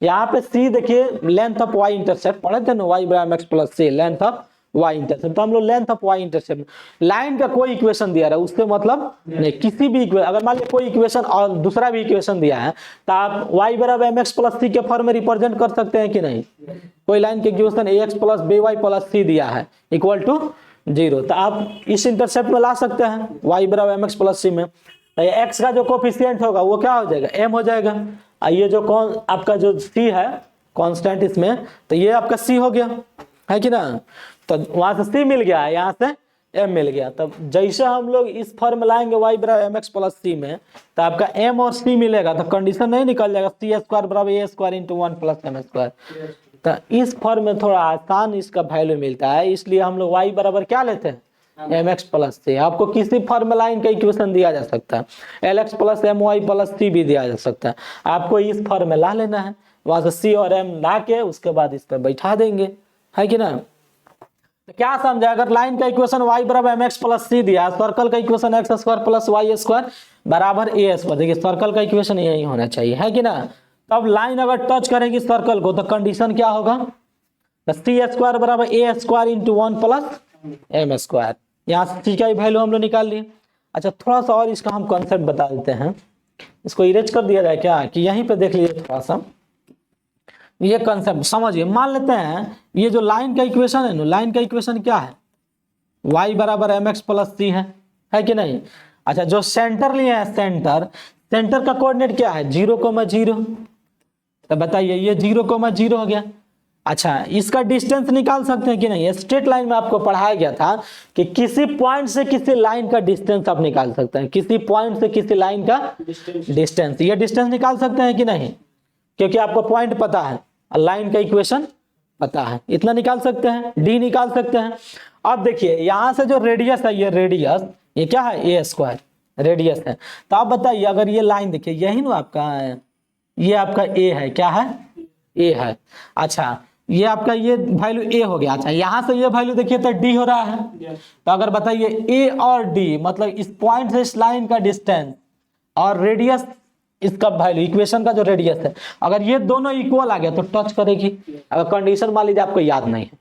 यहाँ पे सी देखिए लेंथ ऑफ वाई इंटरसेप्ट पढ़े थे ना, वाई बराबर m x plus c length of Y intercept, तो हम लोग length of Y intercept, line का कोई इक्वेशन दिया रहा है उससे मतलब नहीं, किसी भी अगर मान लीजिए कोई इक्वेशन और दूसरा भी इक्वेशन दिया है तो आप वाई बराबर एम एक्स प्लस सी के फॉर्म में रिप्रेजेंट कर सकते हैं कि नहीं। कोई लाइन के equation A X plus B Y plus सी दिया है इक्वल टू 0, तो आप इस इंटरसेप्ट में ला सकते हैं वाई बराबर एम एक्स प्लस सी में। एक्स का जो कोफिशिएंट होगा वो क्या हो जाएगा, एम हो जाएगा, ये जो कौन आपका जो सी है कांस्टेंट इसमें, तो ये आपका सी हो गया, है कि ना। तो वहां से सी मिल गया, यहाँ से एम मिल गया। तब जैसे हम लोग इस फॉर्म लाएंगे वाई बराबर एम एक्स प्लस सी में, तो आपका एम और सी मिलेगा, तो कंडीशन नहीं निकल जाएगा सी स्क्वायर बराबर ए square into 1 plus M square. तो इस फॉर्म में थोड़ा आसान इसका वैल्यू मिलता है, इसलिए हम लोग वाई बराबर क्या लेते हैं, एम एक्स प्लस सी। आपको किसी फॉर्म लाइन का इक्वेशन दिया जा सकता है, L X plus M Y plus C भी दिया जा सकता है, आपको इस फॉर्म में ला लेना है, वहां से सी और एम ला के उसके बाद इस पर बैठा देंगे, है कि ना। तो क्या समझा, अगर लाइन का इक्वेशन y बराबर एम एक्स प्लस सी दिया, सर्कल का equation x square plus Y square बराबर ए स्क्वायर, देखिए सर्कल का इक्वेशन यही होना चाहिए, है कि ना। तब लाइन अगर टच करेगी सर्कल को तो कंडीशन क्या होगा, सी स्क्वायर बराबर ए square into 1 plus M square. यहाँ से सी का वैल्यू हम लोग निकाल लिए। अच्छा थोड़ा सा और इसका हम कॉन्सेप्ट बता देते हैं, इसको इरेज कर दिया जाए क्या, कि यहीं पे देख लीजिए थोड़ा सा ये कंसेप्ट समझिए। मान लेते हैं ये जो लाइन का इक्वेशन है ना, लाइन का इक्वेशन क्या है, y बराबर एम एक्स प्लस सी है कि नहीं। अच्छा जो सेंटर लिए हैं, सेंटर का कोऑर्डिनेट क्या है 0,0, तो बताइए ये 0,0 हो गया। अच्छा इसका डिस्टेंस निकाल सकते हैं कि नहीं, स्ट्रेट लाइन में आपको पढ़ाया गया था कि किसी पॉइंट से किसी लाइन का डिस्टेंस आप निकाल सकते हैं, किसी पॉइंट से किसी लाइन का डिस्टेंस, ये डिस्टेंस निकाल सकते हैं कि नहीं, क्योंकि आपको पॉइंट पता है, लाइन का इक्वेशन पता है, इतना निकाल सकते हैं, डी निकाल सकते हैं। अब देखिए यहां से जो रेडियस है, ये रेडियस ये क्या है, ए स्क्वायर रेडियस है। तो आप बताइए अगर ये लाइन देखिए यही ना आपका है, ये आपका ए है, क्या है ए है। अच्छा ये आपका ये वैल्यू ए हो गया। अच्छा यहां से ये वैल्यू देखिए तो डी हो रहा है, तो अगर बताइए ए और डी मतलब इस पॉइंट से इस लाइन का डिस्टेंस और रेडियस इसका वैल्यू, इक्वेशन का जो रेडियस है, अगर ये दोनों इक्वल आ गया तो टच करेगी। अगर कंडीशन मान लीजिए आपको याद नहीं है,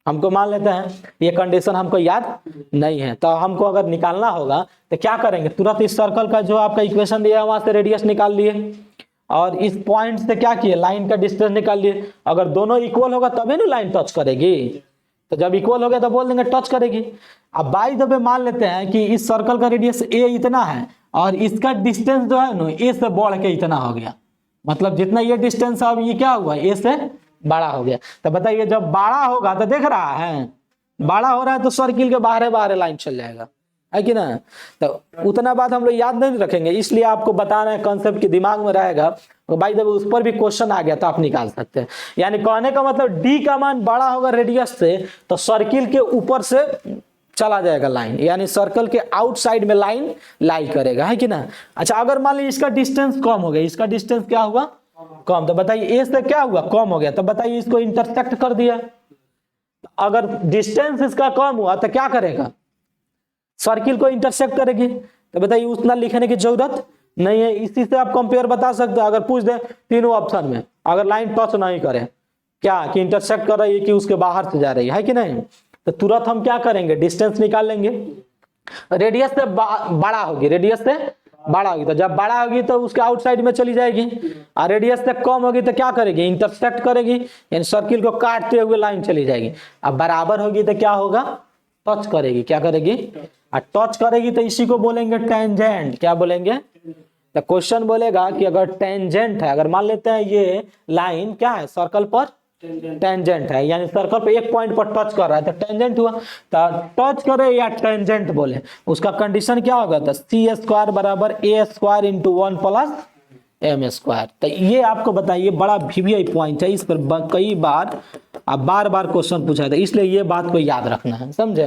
हमको मान लेते हैं ये कंडीशन हमको याद नहीं है, तो हमको अगर निकालना होगा तो क्या करेंगे, तुरंत इस सर्कल का जो आपका इक्वेशन दिया है वहां से रेडियस निकाल लिए और इस पॉइंट से क्या किए, लाइन का डिस्टेंस निकाल लिए। अगर दोनों इक्वल होगा तभी ना लाइन टच करेगी, तो जब इक्वल हो गया तो बोल देंगे टच करेगी। अब बाय द वे मान लेते हैं कि इस सर्कल का रेडियस ए इतना है और इसका डिस्टेंस जो है ना ए से बढ़ के इतना हो गया, मतलब जितना ये डिस्टेंस अब ये क्या हुआ ए से बड़ा हो गया। तो बताइए जब बड़ा होगा तो देख रहा है बड़ा हो रहा है तो सर्किल के बाहर बाहर लाइन चल जाएगा, है कि ना। तो उतना बात हम लोग याद नहीं रखेंगे, इसलिए आपको बता रहे हैं कंसेप्ट के दिमाग में रहेगा। तो भाई जब उस पर भी क्वेश्चन आ गया तो आप निकाल सकते हैं। यानी कहने का मतलब डी का मान बड़ा होगा रेडियस से तो सर्किल के ऊपर से चला जाएगा लाइन, यानी सर्कल के आउटसाइड में लाइन लाई करेगा, है कि ना। अच्छा अगर मान लीजिए इसका डिस्टेंस कम हो गया, इसका डिस्टेंस क्या हुआ कम, तो बताइए ए से क्या हुआ कम हो गया, तो बताइए इसको इंटरसेक्ट कर दिया। अगर डिस्टेंस इसका कम हुआ तो क्या करेगा सर्किल को इंटरसेक्ट करेगी, तो बताइए उतना लिखने की जरूरत नहीं है। इसी से आप कंपेयर बता सकते हैं। अगर पूछ दे तीनों ऑप्शन में अगर लाइन टच नहीं करे क्या कि इंटरसेक्ट कर रही है कि उसके बाहर से जा रही है कि नहीं, तो तुरंत हम क्या करेंगे डिस्टेंस निकाल लेंगे। रेडियस से बड़ा होगी, रेडियस से बड़ा होगी तो जब बड़ा होगी तो उसके आउटसाइड में चली जाएगी, और रेडियस से कम होगी तो क्या करेगी इंटरसेक्ट करेगी, यानी सर्किल को काटते हुए लाइन चली जाएगी। अब बराबर होगी तो क्या होगा टच करेगी, क्या करेगी और टच करेगी तो इसी को बोलेंगे टेंजेंट। क्या बोलेंगे, तो क्वेश्चन बोलेगा कि अगर टेंजेंट है, अगर मान लेते हैं ये लाइन क्या है सर्कल पर टेंजेंट है, यानी सर्कल पे एक पॉइंट पर टच कर रहा है तो टेंजेंट हुआ। तो टच करे या टेंजेंट बोले उसका कंडीशन क्या होगा, तो सी स्क्वायर बराबर ए square into 1 plus M square. तो ये आपको बताइए बड़ा वीवीआई पॉइंट है, इस पर कई बार अब बार बार क्वेश्चन पूछा था, इसलिए ये बात को याद रखना है, समझे।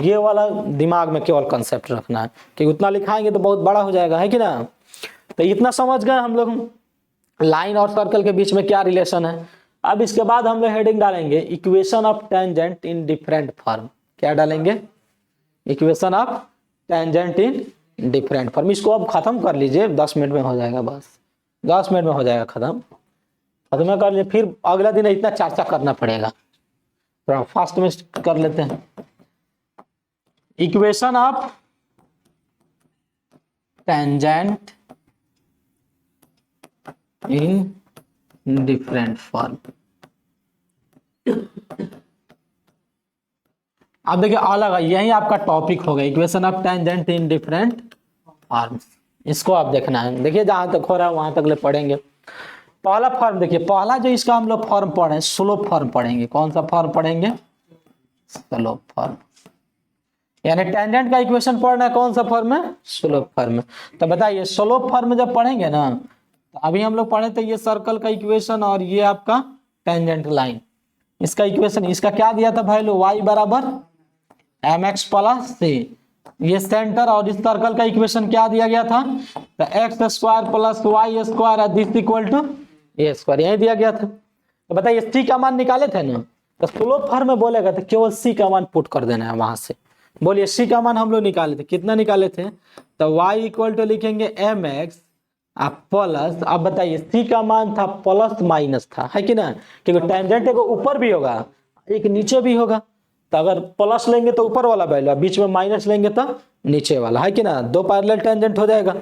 ये वाला दिमाग में केवल कंसेप्ट रखना है कि उतना लिखाएंगे तो बहुत बड़ा हो जाएगा, है कि ना। तो इतना समझ गए हम लोग लाइन और सर्कल के बीच में क्या रिलेशन है। अब इसके बाद हम लोग हेडिंग डालेंगे equation of tangent in different form. क्या डालेंगे, equation of tangent in different form. इसको अब खत्म कर लीजिए, 10 मिनट में हो जाएगा, बस 10 मिनट में हो जाएगा खत्म कर लीजिए, फिर अगला दिन इतना चर्चा करना पड़ेगा, थोड़ा फास्ट में कर लेते हैं। Equation of tangent in different form. अब देखिए अलग है, यही आपका टॉपिक होगा equation of tangent in different forms. इसको आप देखना है, देखिए जहां तक हो रहा है वहां तक ले पढ़ेंगे। पहला फॉर्म देखिए, पहला जो इसका हम लोग फॉर्म पढ़े स्लोप फॉर्म पढ़ेंगे। कौन सा फॉर्म पढ़ेंगे, स्लोप फॉर्म। यानी टेंजेंट का इक्वेशन पढ़ना है कौन सा फॉर्म है, स्लोप फॉर्म में। तो बताइए स्लोप फॉर्म में जब पढ़ेंगे ना, तो अभी हम लोग पढ़े थे ये सर्कल का इक्वेशन और ये आपका टेंजेंट लाइन, इसका इक्वेशन इसका क्या दिया था वैल्यू y बराबर mx प्लस c। ये सेंटर और इस सर्कल का इक्वेशन क्या दिया गया था, तो x square plus Y square this equal to A square, यही दिया गया था। तो बताइए सी का मान निकाले थे ना, तो स्लोप फॉर्म में बोलेगा तो केवल सी का मान पुट कर देना है वहां से। बोलिए सी का मान हम लोग निकाले थे, कितना निकाले थे, तो y इक्वल टू लिखेंगे mx प्लस, अब बताइए सी का मान था प्लस माइनस था, है कि ना, क्योंकि टेंजेंट एक ऊपर भी होगा एक नीचे भी होगा। तो अगर प्लस लेंगे तो ऊपर वाला वैल्यू, बीच में माइनस लेंगे तो नीचे वाला, है कि ना। दो पैरेलल टेंजेंट हो जाएगा,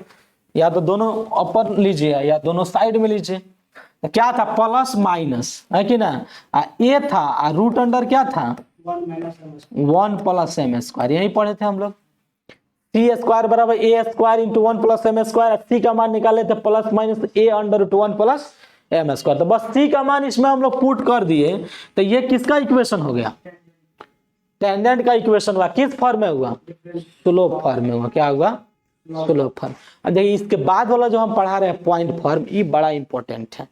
या तो दोनों ऊपर लीजिए या दोनों साइड में लीजिए। तो क्या था प्लस माइनस, है कि ना, ए था रूट अंडर क्या था 1 प्लस एम स्क्वायर, यही पढ़े थे हम लोग। सी स्क्वायर बराबर ए square into 1 plus M square, C का मान निकाले थे plus minus A under root 1 plus M square. तो बस सी का मान इसमें हम लोग पुट कर दिए, तो ये किसका इक्वेशन हो गया, टेंजेंट का इक्वेशन हुआ। किस फॉर्म में हुआ, स्लोप फॉर्म में हुआ। क्या हुआ, स्लोप फॉर्म। अब देखिए इसके बाद वाला जो हम पढ़ा रहे हैं पॉइंट फॉर्म, ये बड़ा इंपॉर्टेंट है,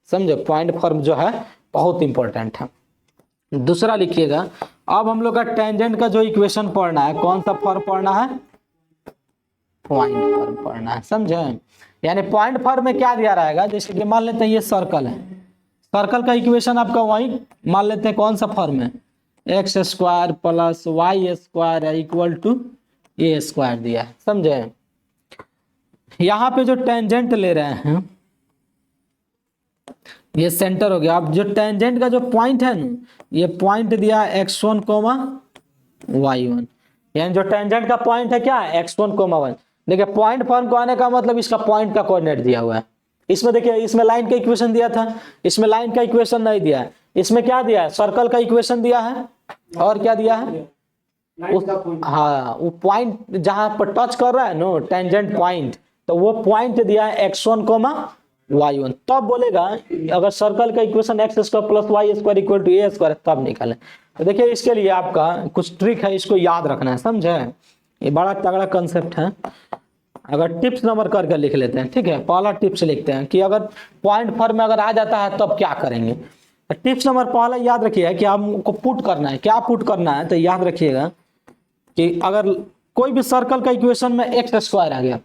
समझो। पॉइंट फॉर्म जो है बहुत इंपॉर्टेंट है। दूसरा लिखिएगा, अब हम लोग का टेंजेंट का जो इक्वेशन पढ़ना है, कौन सा फॉर्म पढ़ना है, पॉइंट फॉर्म पढ़ना है, समझे। यानी पॉइंट फॉर्म में क्या दिया रहेगा, जैसे कि मान लेते हैं ये सर्कल है, सर्कल का इक्वेशन आपका वही मान लेते हैं कौन सा फॉर्म है, x square plus Y square equal to A square दिया है, समझे। यहाँ पे जो टेंजेंट ले रहे हैं ये सेंटर हो गया। अब जो टेंजेंट का जो पॉइंट है ना, ये पॉइंट दिया है x1 कोमा y1, यानी जो टेंजेंट का पॉइंट है क्या है x1 कोमा y। देखिए पॉइंट फॉर्म को आने का मतलब इसका पॉइंट का कोऑर्डिनेट दिया हुआ है। इसमें देखिए इसमें लाइन का इक्वेशन दिया था, इसमें लाइन का इक्वेशन नहीं दिया है। इसमें क्या दिया है, सर्कल का इक्वेशन दिया है, और क्या दिया है, हाँ वो पॉइंट जहां पर टच कर रहा है नो टेंजेंट पॉइंट, तो वो पॉइंट दिया है x1 कोमा y1, तब बोलेगा अगर सर्कल का equation x square plus Y square equal to A square तब निकालें। तो देखिए इसके लिए आपका कुछ ट्रिक है, इसको याद रखना है, समझे? ये बड़ा तगड़ा कंसेप्ट है। अगर टिप्स नंबर करके लिख लेते हैं, ठीक है, पहला टिप्स लिखते हैं कि अगर पॉइंट फॉर्म में अगर आ जाता है तब क्या करेंगे। तो टिप्स नंबर पहला याद रखिएगा कि आपको पुट करना है, क्या पुट करना है, तो याद रखिएगा कि अगर कोई भी सर्कल का इक्वेशन में एक्स स्क्वायर आ गया,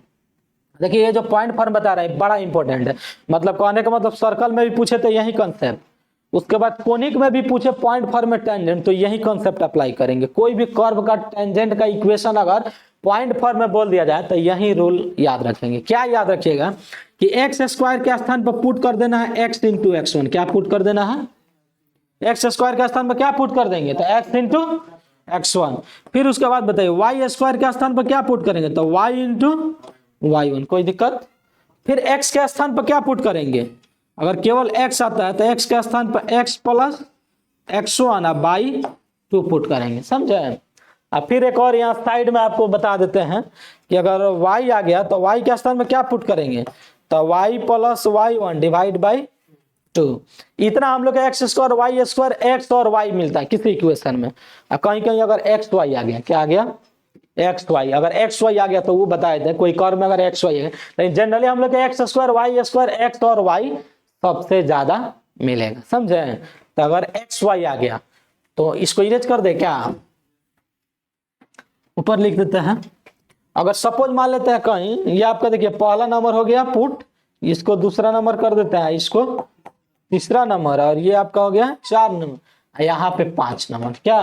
देखिए ये जो पॉइंट फॉर्म बता रहा है बड़ा इंपॉर्टेंट है, मतलब कहने का मतलब सर्कल में भी पूछे तो यही कंसेप्ट, उसके बाद कोनिक में भी पूछे पॉइंट फॉर्म में टेंजेंट तो यही कंसेप्ट अप्लाई करेंगे। कोई भी कर्व का टेंजेंट का इक्वेशन अगर पॉइंट फॉर्म में बोल दिया जाए तो यही रूल याद रखेंगे। क्या याद रखिएगा कि एक्स स्क्वायर के स्थान पर पुट कर देना है एक्स इंटू एक्स वन। क्या पुट कर देना है? एक्स स्क्वायर के स्थान पर क्या पुट कर देंगे? तो एक्स इंटू एक्स वन। फिर उसके बाद बताइए वाई स्क्वायर के स्थान पर क्या पुट करेंगे? तो वाई इंटू वाई वन। कोई दिक्कत? फिर एक्स के स्थान पर क्या पुट करेंगे? अगर केवल एक्स आता है तो एक्स के स्थान पर x plus x one by two put करेंगे, समझे? अब फिर एक और यहाँ साइड में आपको बता देते हैं कि अगर y आ गया तो y के स्थान में क्या पुट करेंगे? तो y plus y one divide by two. इतना हम लोग का x square y square x और y मिलता है किसी इक्वेशन में। अब कहीं कहीं अगर एक्स वाई आ गया, क्या आ गया? X y. अगर एक्स वाई आ गया तो वो बताए थे कोई कर्व में अगर एक्स वाई है, लेकिन जनरली हम लोग का x square y square x और वाई सबसे ज्यादा मिलेगा, समझे? तो अगर एक्स वाई आ गया तो इसको इरेज कर दे, क्या ऊपर लिख देते हैं। अगर सपोज मान लेते हैं कहीं ये आपका देखिए पहला नंबर हो गया पुट, इसको दूसरा नंबर कर देते हैं, इसको तीसरा नंबर, और ये आपका हो गया 4 नंबर, यहाँ पे 5 नंबर। क्या?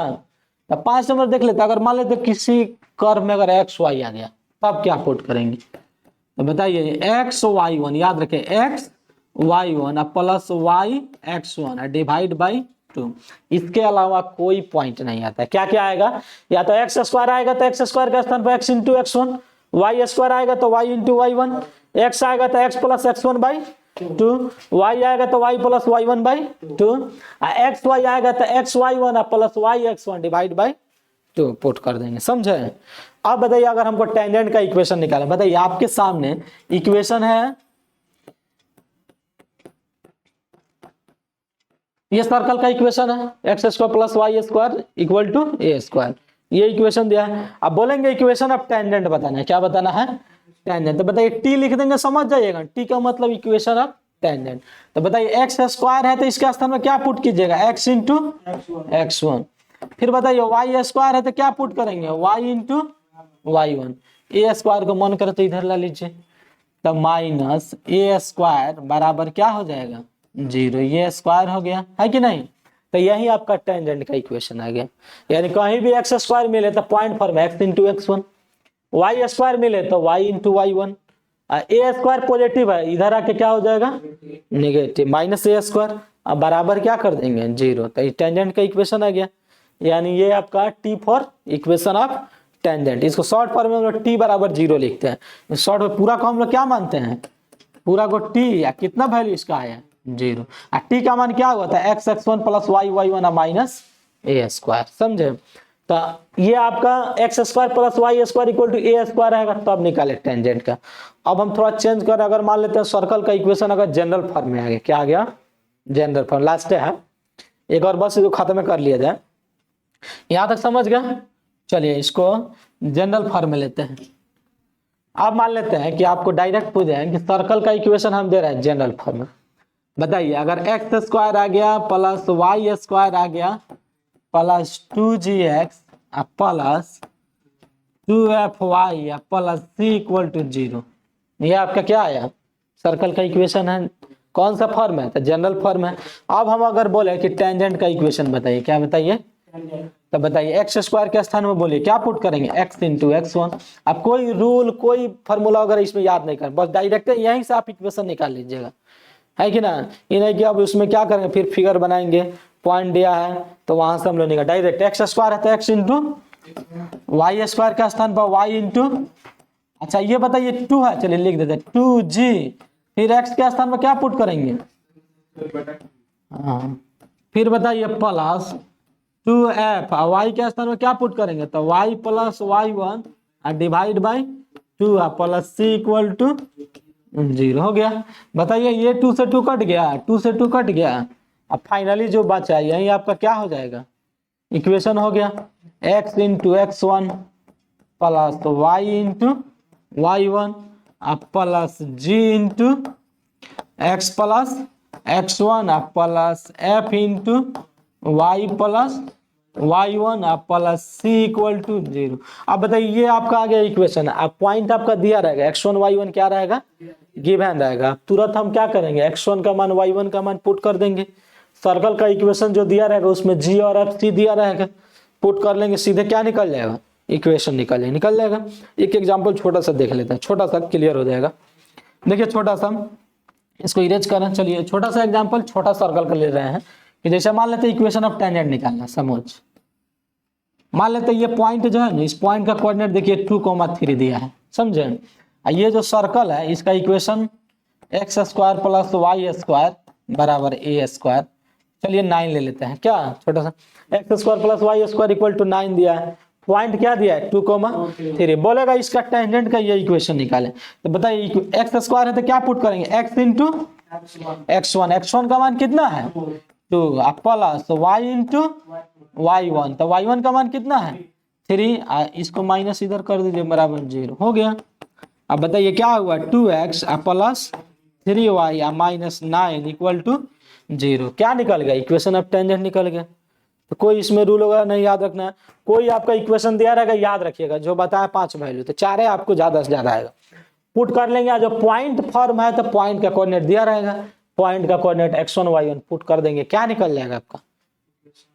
तो 5 नंबर देख लेते, अगर मान लेते किसी कर्व में अगर एक्स वाई आ गया तब क्या पुट करेंगे? तो बताइए एक्स वाई वन, याद रखें x y one plus y x one divide by two. इसके अलावा कोई पॉइंट नहीं आता है। क्या क्या आएगा? या तो एक्स स्क्वायर आएगा तो एक्स स्क्वायर के स्थान पर x into x one, y square आएगा तो y into Y one, x आएगा तो x plus x one by two, y आएगा तो y plus y one by two, x y आएगा तो x y one plus y x one divide by two put कर देंगे, समझे? अब बताइए अगर हमको टेंजेंट का इक्वेशन निकालना, बताइए आपके सामने इक्वेशन है, ये सर्कल का इक्वेशन है x square plus Y square equal to A square, ये इक्वेशन दिया है। अब बोलेंगे इक्वेशन ऑफ टेंजेंट बताना है। क्या बताना है? टेंजेंट। तो बताइए टी लिख देंगे, समझ जाइएगा, टी का मतलब इक्वेशन ऑफ टेंजेंट। तो बताइए एक्स स्क्वायर है तो इसके स्थान में क्या पुट कीजिएगा? X into x one. फिर बताइए वाई स्क्वायर है तो क्या पुट करेंगे? Y into Y one. ए स्क्वायर को मन करे तो इधर ला लीजिए, तो माइनस ए स्क्वायर बराबर क्या हो जाएगा? 0। ये स्क्वायर हो गया है कि नहीं? तो यही आपका टेंजेंट का इक्वेशन आ गया। यानी कहीं भी एक्स स्क्वायर मिले तो point form x into x one, y square मिले तो वाई इंटू वाई वन, ए स्क्वायर पॉजिटिव है इधर आके क्या हो जाएगा? नेगेटिव, माइनस ए स्क्वायर। अब बराबर क्या कर देंगे? 0। तो टेंजेंट का इक्वेशन आ गया। यानी ये आपका T for equation of tangent. इसको शॉर्ट फॉर्म में हम लोग टी बराबर 0 लिखते हैं। शॉर्ट में पूरा को हम लोग क्या मानते हैं? पूरा को टी, या कितना वैल्यू इसका आया? 0। टी का मान क्या हुआ था? X X one plus Y Y one minus ए स्क्वायर, समझे? तो ये आपका X square plus Y square equal to A square रहेगा, तब निकाले टेंजेंट का। अब हम थोड़ा चेंज कर, अगर मान लेते हैं सर्कल का इक्वेशन अगर जनरल फॉर्म में आ गया, क्या आ गया? General form. लास्ट है एक और, बस इसको खत्म कर लिया जाए। यहां तक समझ गए? चलिए इसको जनरल फॉर्म में लेते हैं। अब मान लेते हैं कि आपको डायरेक्ट पूछ जाए कि सर्कल का इक्वेशन हम दे रहे हैं जनरल फॉर्म में। बताइए अगर एक्स स्क्वायर आ गया प्लस वाई स्क्वायर आ गया plus 2gx plus 2fy plus c equal to 0, ये आपका क्या आया? सर्कल का इक्वेशन है। कौन सा फॉर्म है? तो जनरल फॉर्म है। अब हम अगर बोले कि टेंजेंट का इक्वेशन बताइए, क्या बताइए? तो बताइए एक्स स्क्वायर के स्थान में बोलिए क्या पुट करेंगे? X into x one. अब कोई रूल कोई फॉर्मूला अगर इसमें याद नहीं कर, बस डायरेक्ट यहीं से आप इक्वेशन निकाल लीजिएगा, है कि ना? ये नहीं कि अब उसमें क्या करेंगे, फिर फिगर बनाएंगे, पॉइंट दिया है तो वहां से हम लोग निकाल डायरेक्ट। एक्स स्क्वायर है तो एक्स इंटू वाई स्क्वायर के स्थान पर वाई इंटू, अच्छा ये बताइए 2 है, चलिए लिख देते 2g। फिर एक्स के स्थान पर क्या पुट करेंगे? हाँ, फिर बताइए प्लस 2f और y के स्थान में क्या पुट करेंगे तो y प्लस y1 और divide by 2 plus c equal to 0 हो गया। बताइए ये 2 से 2 कट गया, 2 से 2 कट गया। अब फाइनली जो बचा यही आपका क्या हो जाएगा इक्वेशन हो गया x into x1 plus y into y1 plus g into x plus x1 plus f into y plus y1 plus c equal to 0। अब बताइए ये आपका आ गया इक्वेशन है। अब पॉइंट आपका दिया रहेगा x1 y1 क्या रहेगा गिवन रहेगा। तुरंत हम क्या करेंगे x1 का मान y1 का मान पुट कर देंगे। सर्कल का इक्वेशन जो दिया रहेगा उसमें g और f c दिया रहेगा, पुट कर लेंगे सीधे क्या निकल जाएगा इक्वेशन निकल जाएगा। एक एग्जांपल छोटा सा देख लेते हैं, छोटा सा क्लियर हो जाएगा। देखिए छोटा सा इसको इरेज करें। चलिए छोटा सा एग्जांपल छोटा सर्कल का ले रहे हैं कि जैसे मान लेते हैं इक्वेशन ऑफ टेंजेंट निकालना। समझ मान लेते हैं ये पॉइंट जो है इस पॉइंट का कोऑर्डिनेट देखिए 2,3 दिया है, समझे। ये जो सर्कल है इसका equation x square plus y square बराबर a स्क्वायर। चलिए 9 ले लेते हैं क्या छोटा सा x square plus y square equal to 9 दिया है। पॉइंट क्या दिया है 2,3 बोलेगा इसका टेंजेंट का ये इक्वेशन निकाले। तो बताइए x स्क्वायर है तो क्या पुट करेंगे x इंटू x1 का मान कितना है 2 प्लस y इंटू y1 तो y1 का मान कितना है 3 इसको माइनस इधर कर दीजिए बराबर 0 हो गया। अब बताइए क्या हुआ 2x plus 3y minus 9 equal to 0 क्या निकल गया इक्वेशन ऑफ टेंजेंट निकल गया। तो कोई इसमें रूल वगैरह नहीं याद रखना है। कोई आपका इक्वेशन दिया रहेगा याद रखिएगा जो बताया 5 वैल्यू तो 4 है आपको ज्यादा से ज्यादा आएगा। पुट कर लेंगे जो पॉइंट फॉर्म है तो पॉइंट का कोऑर्डिनेट दिया रहेगा, पॉइंट का कोऑर्डिनेट x1 y1 पुट कर देंगे क्या निकल जाएगा आपका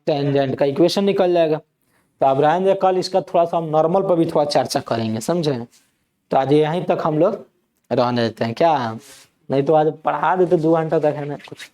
टेंजेंट का इक्वेशन निकल जाएगा। तो अब रहेंगे कल इसका थोड़ा सा हम नॉर्मल पर भी थोड़ा चर्चा करेंगे, समझे। तो आज यहीं तक हम लोग रहने देते हैं क्या, नहीं तो आज पढ़ा देते 2 घंटा तक है ना कुछ।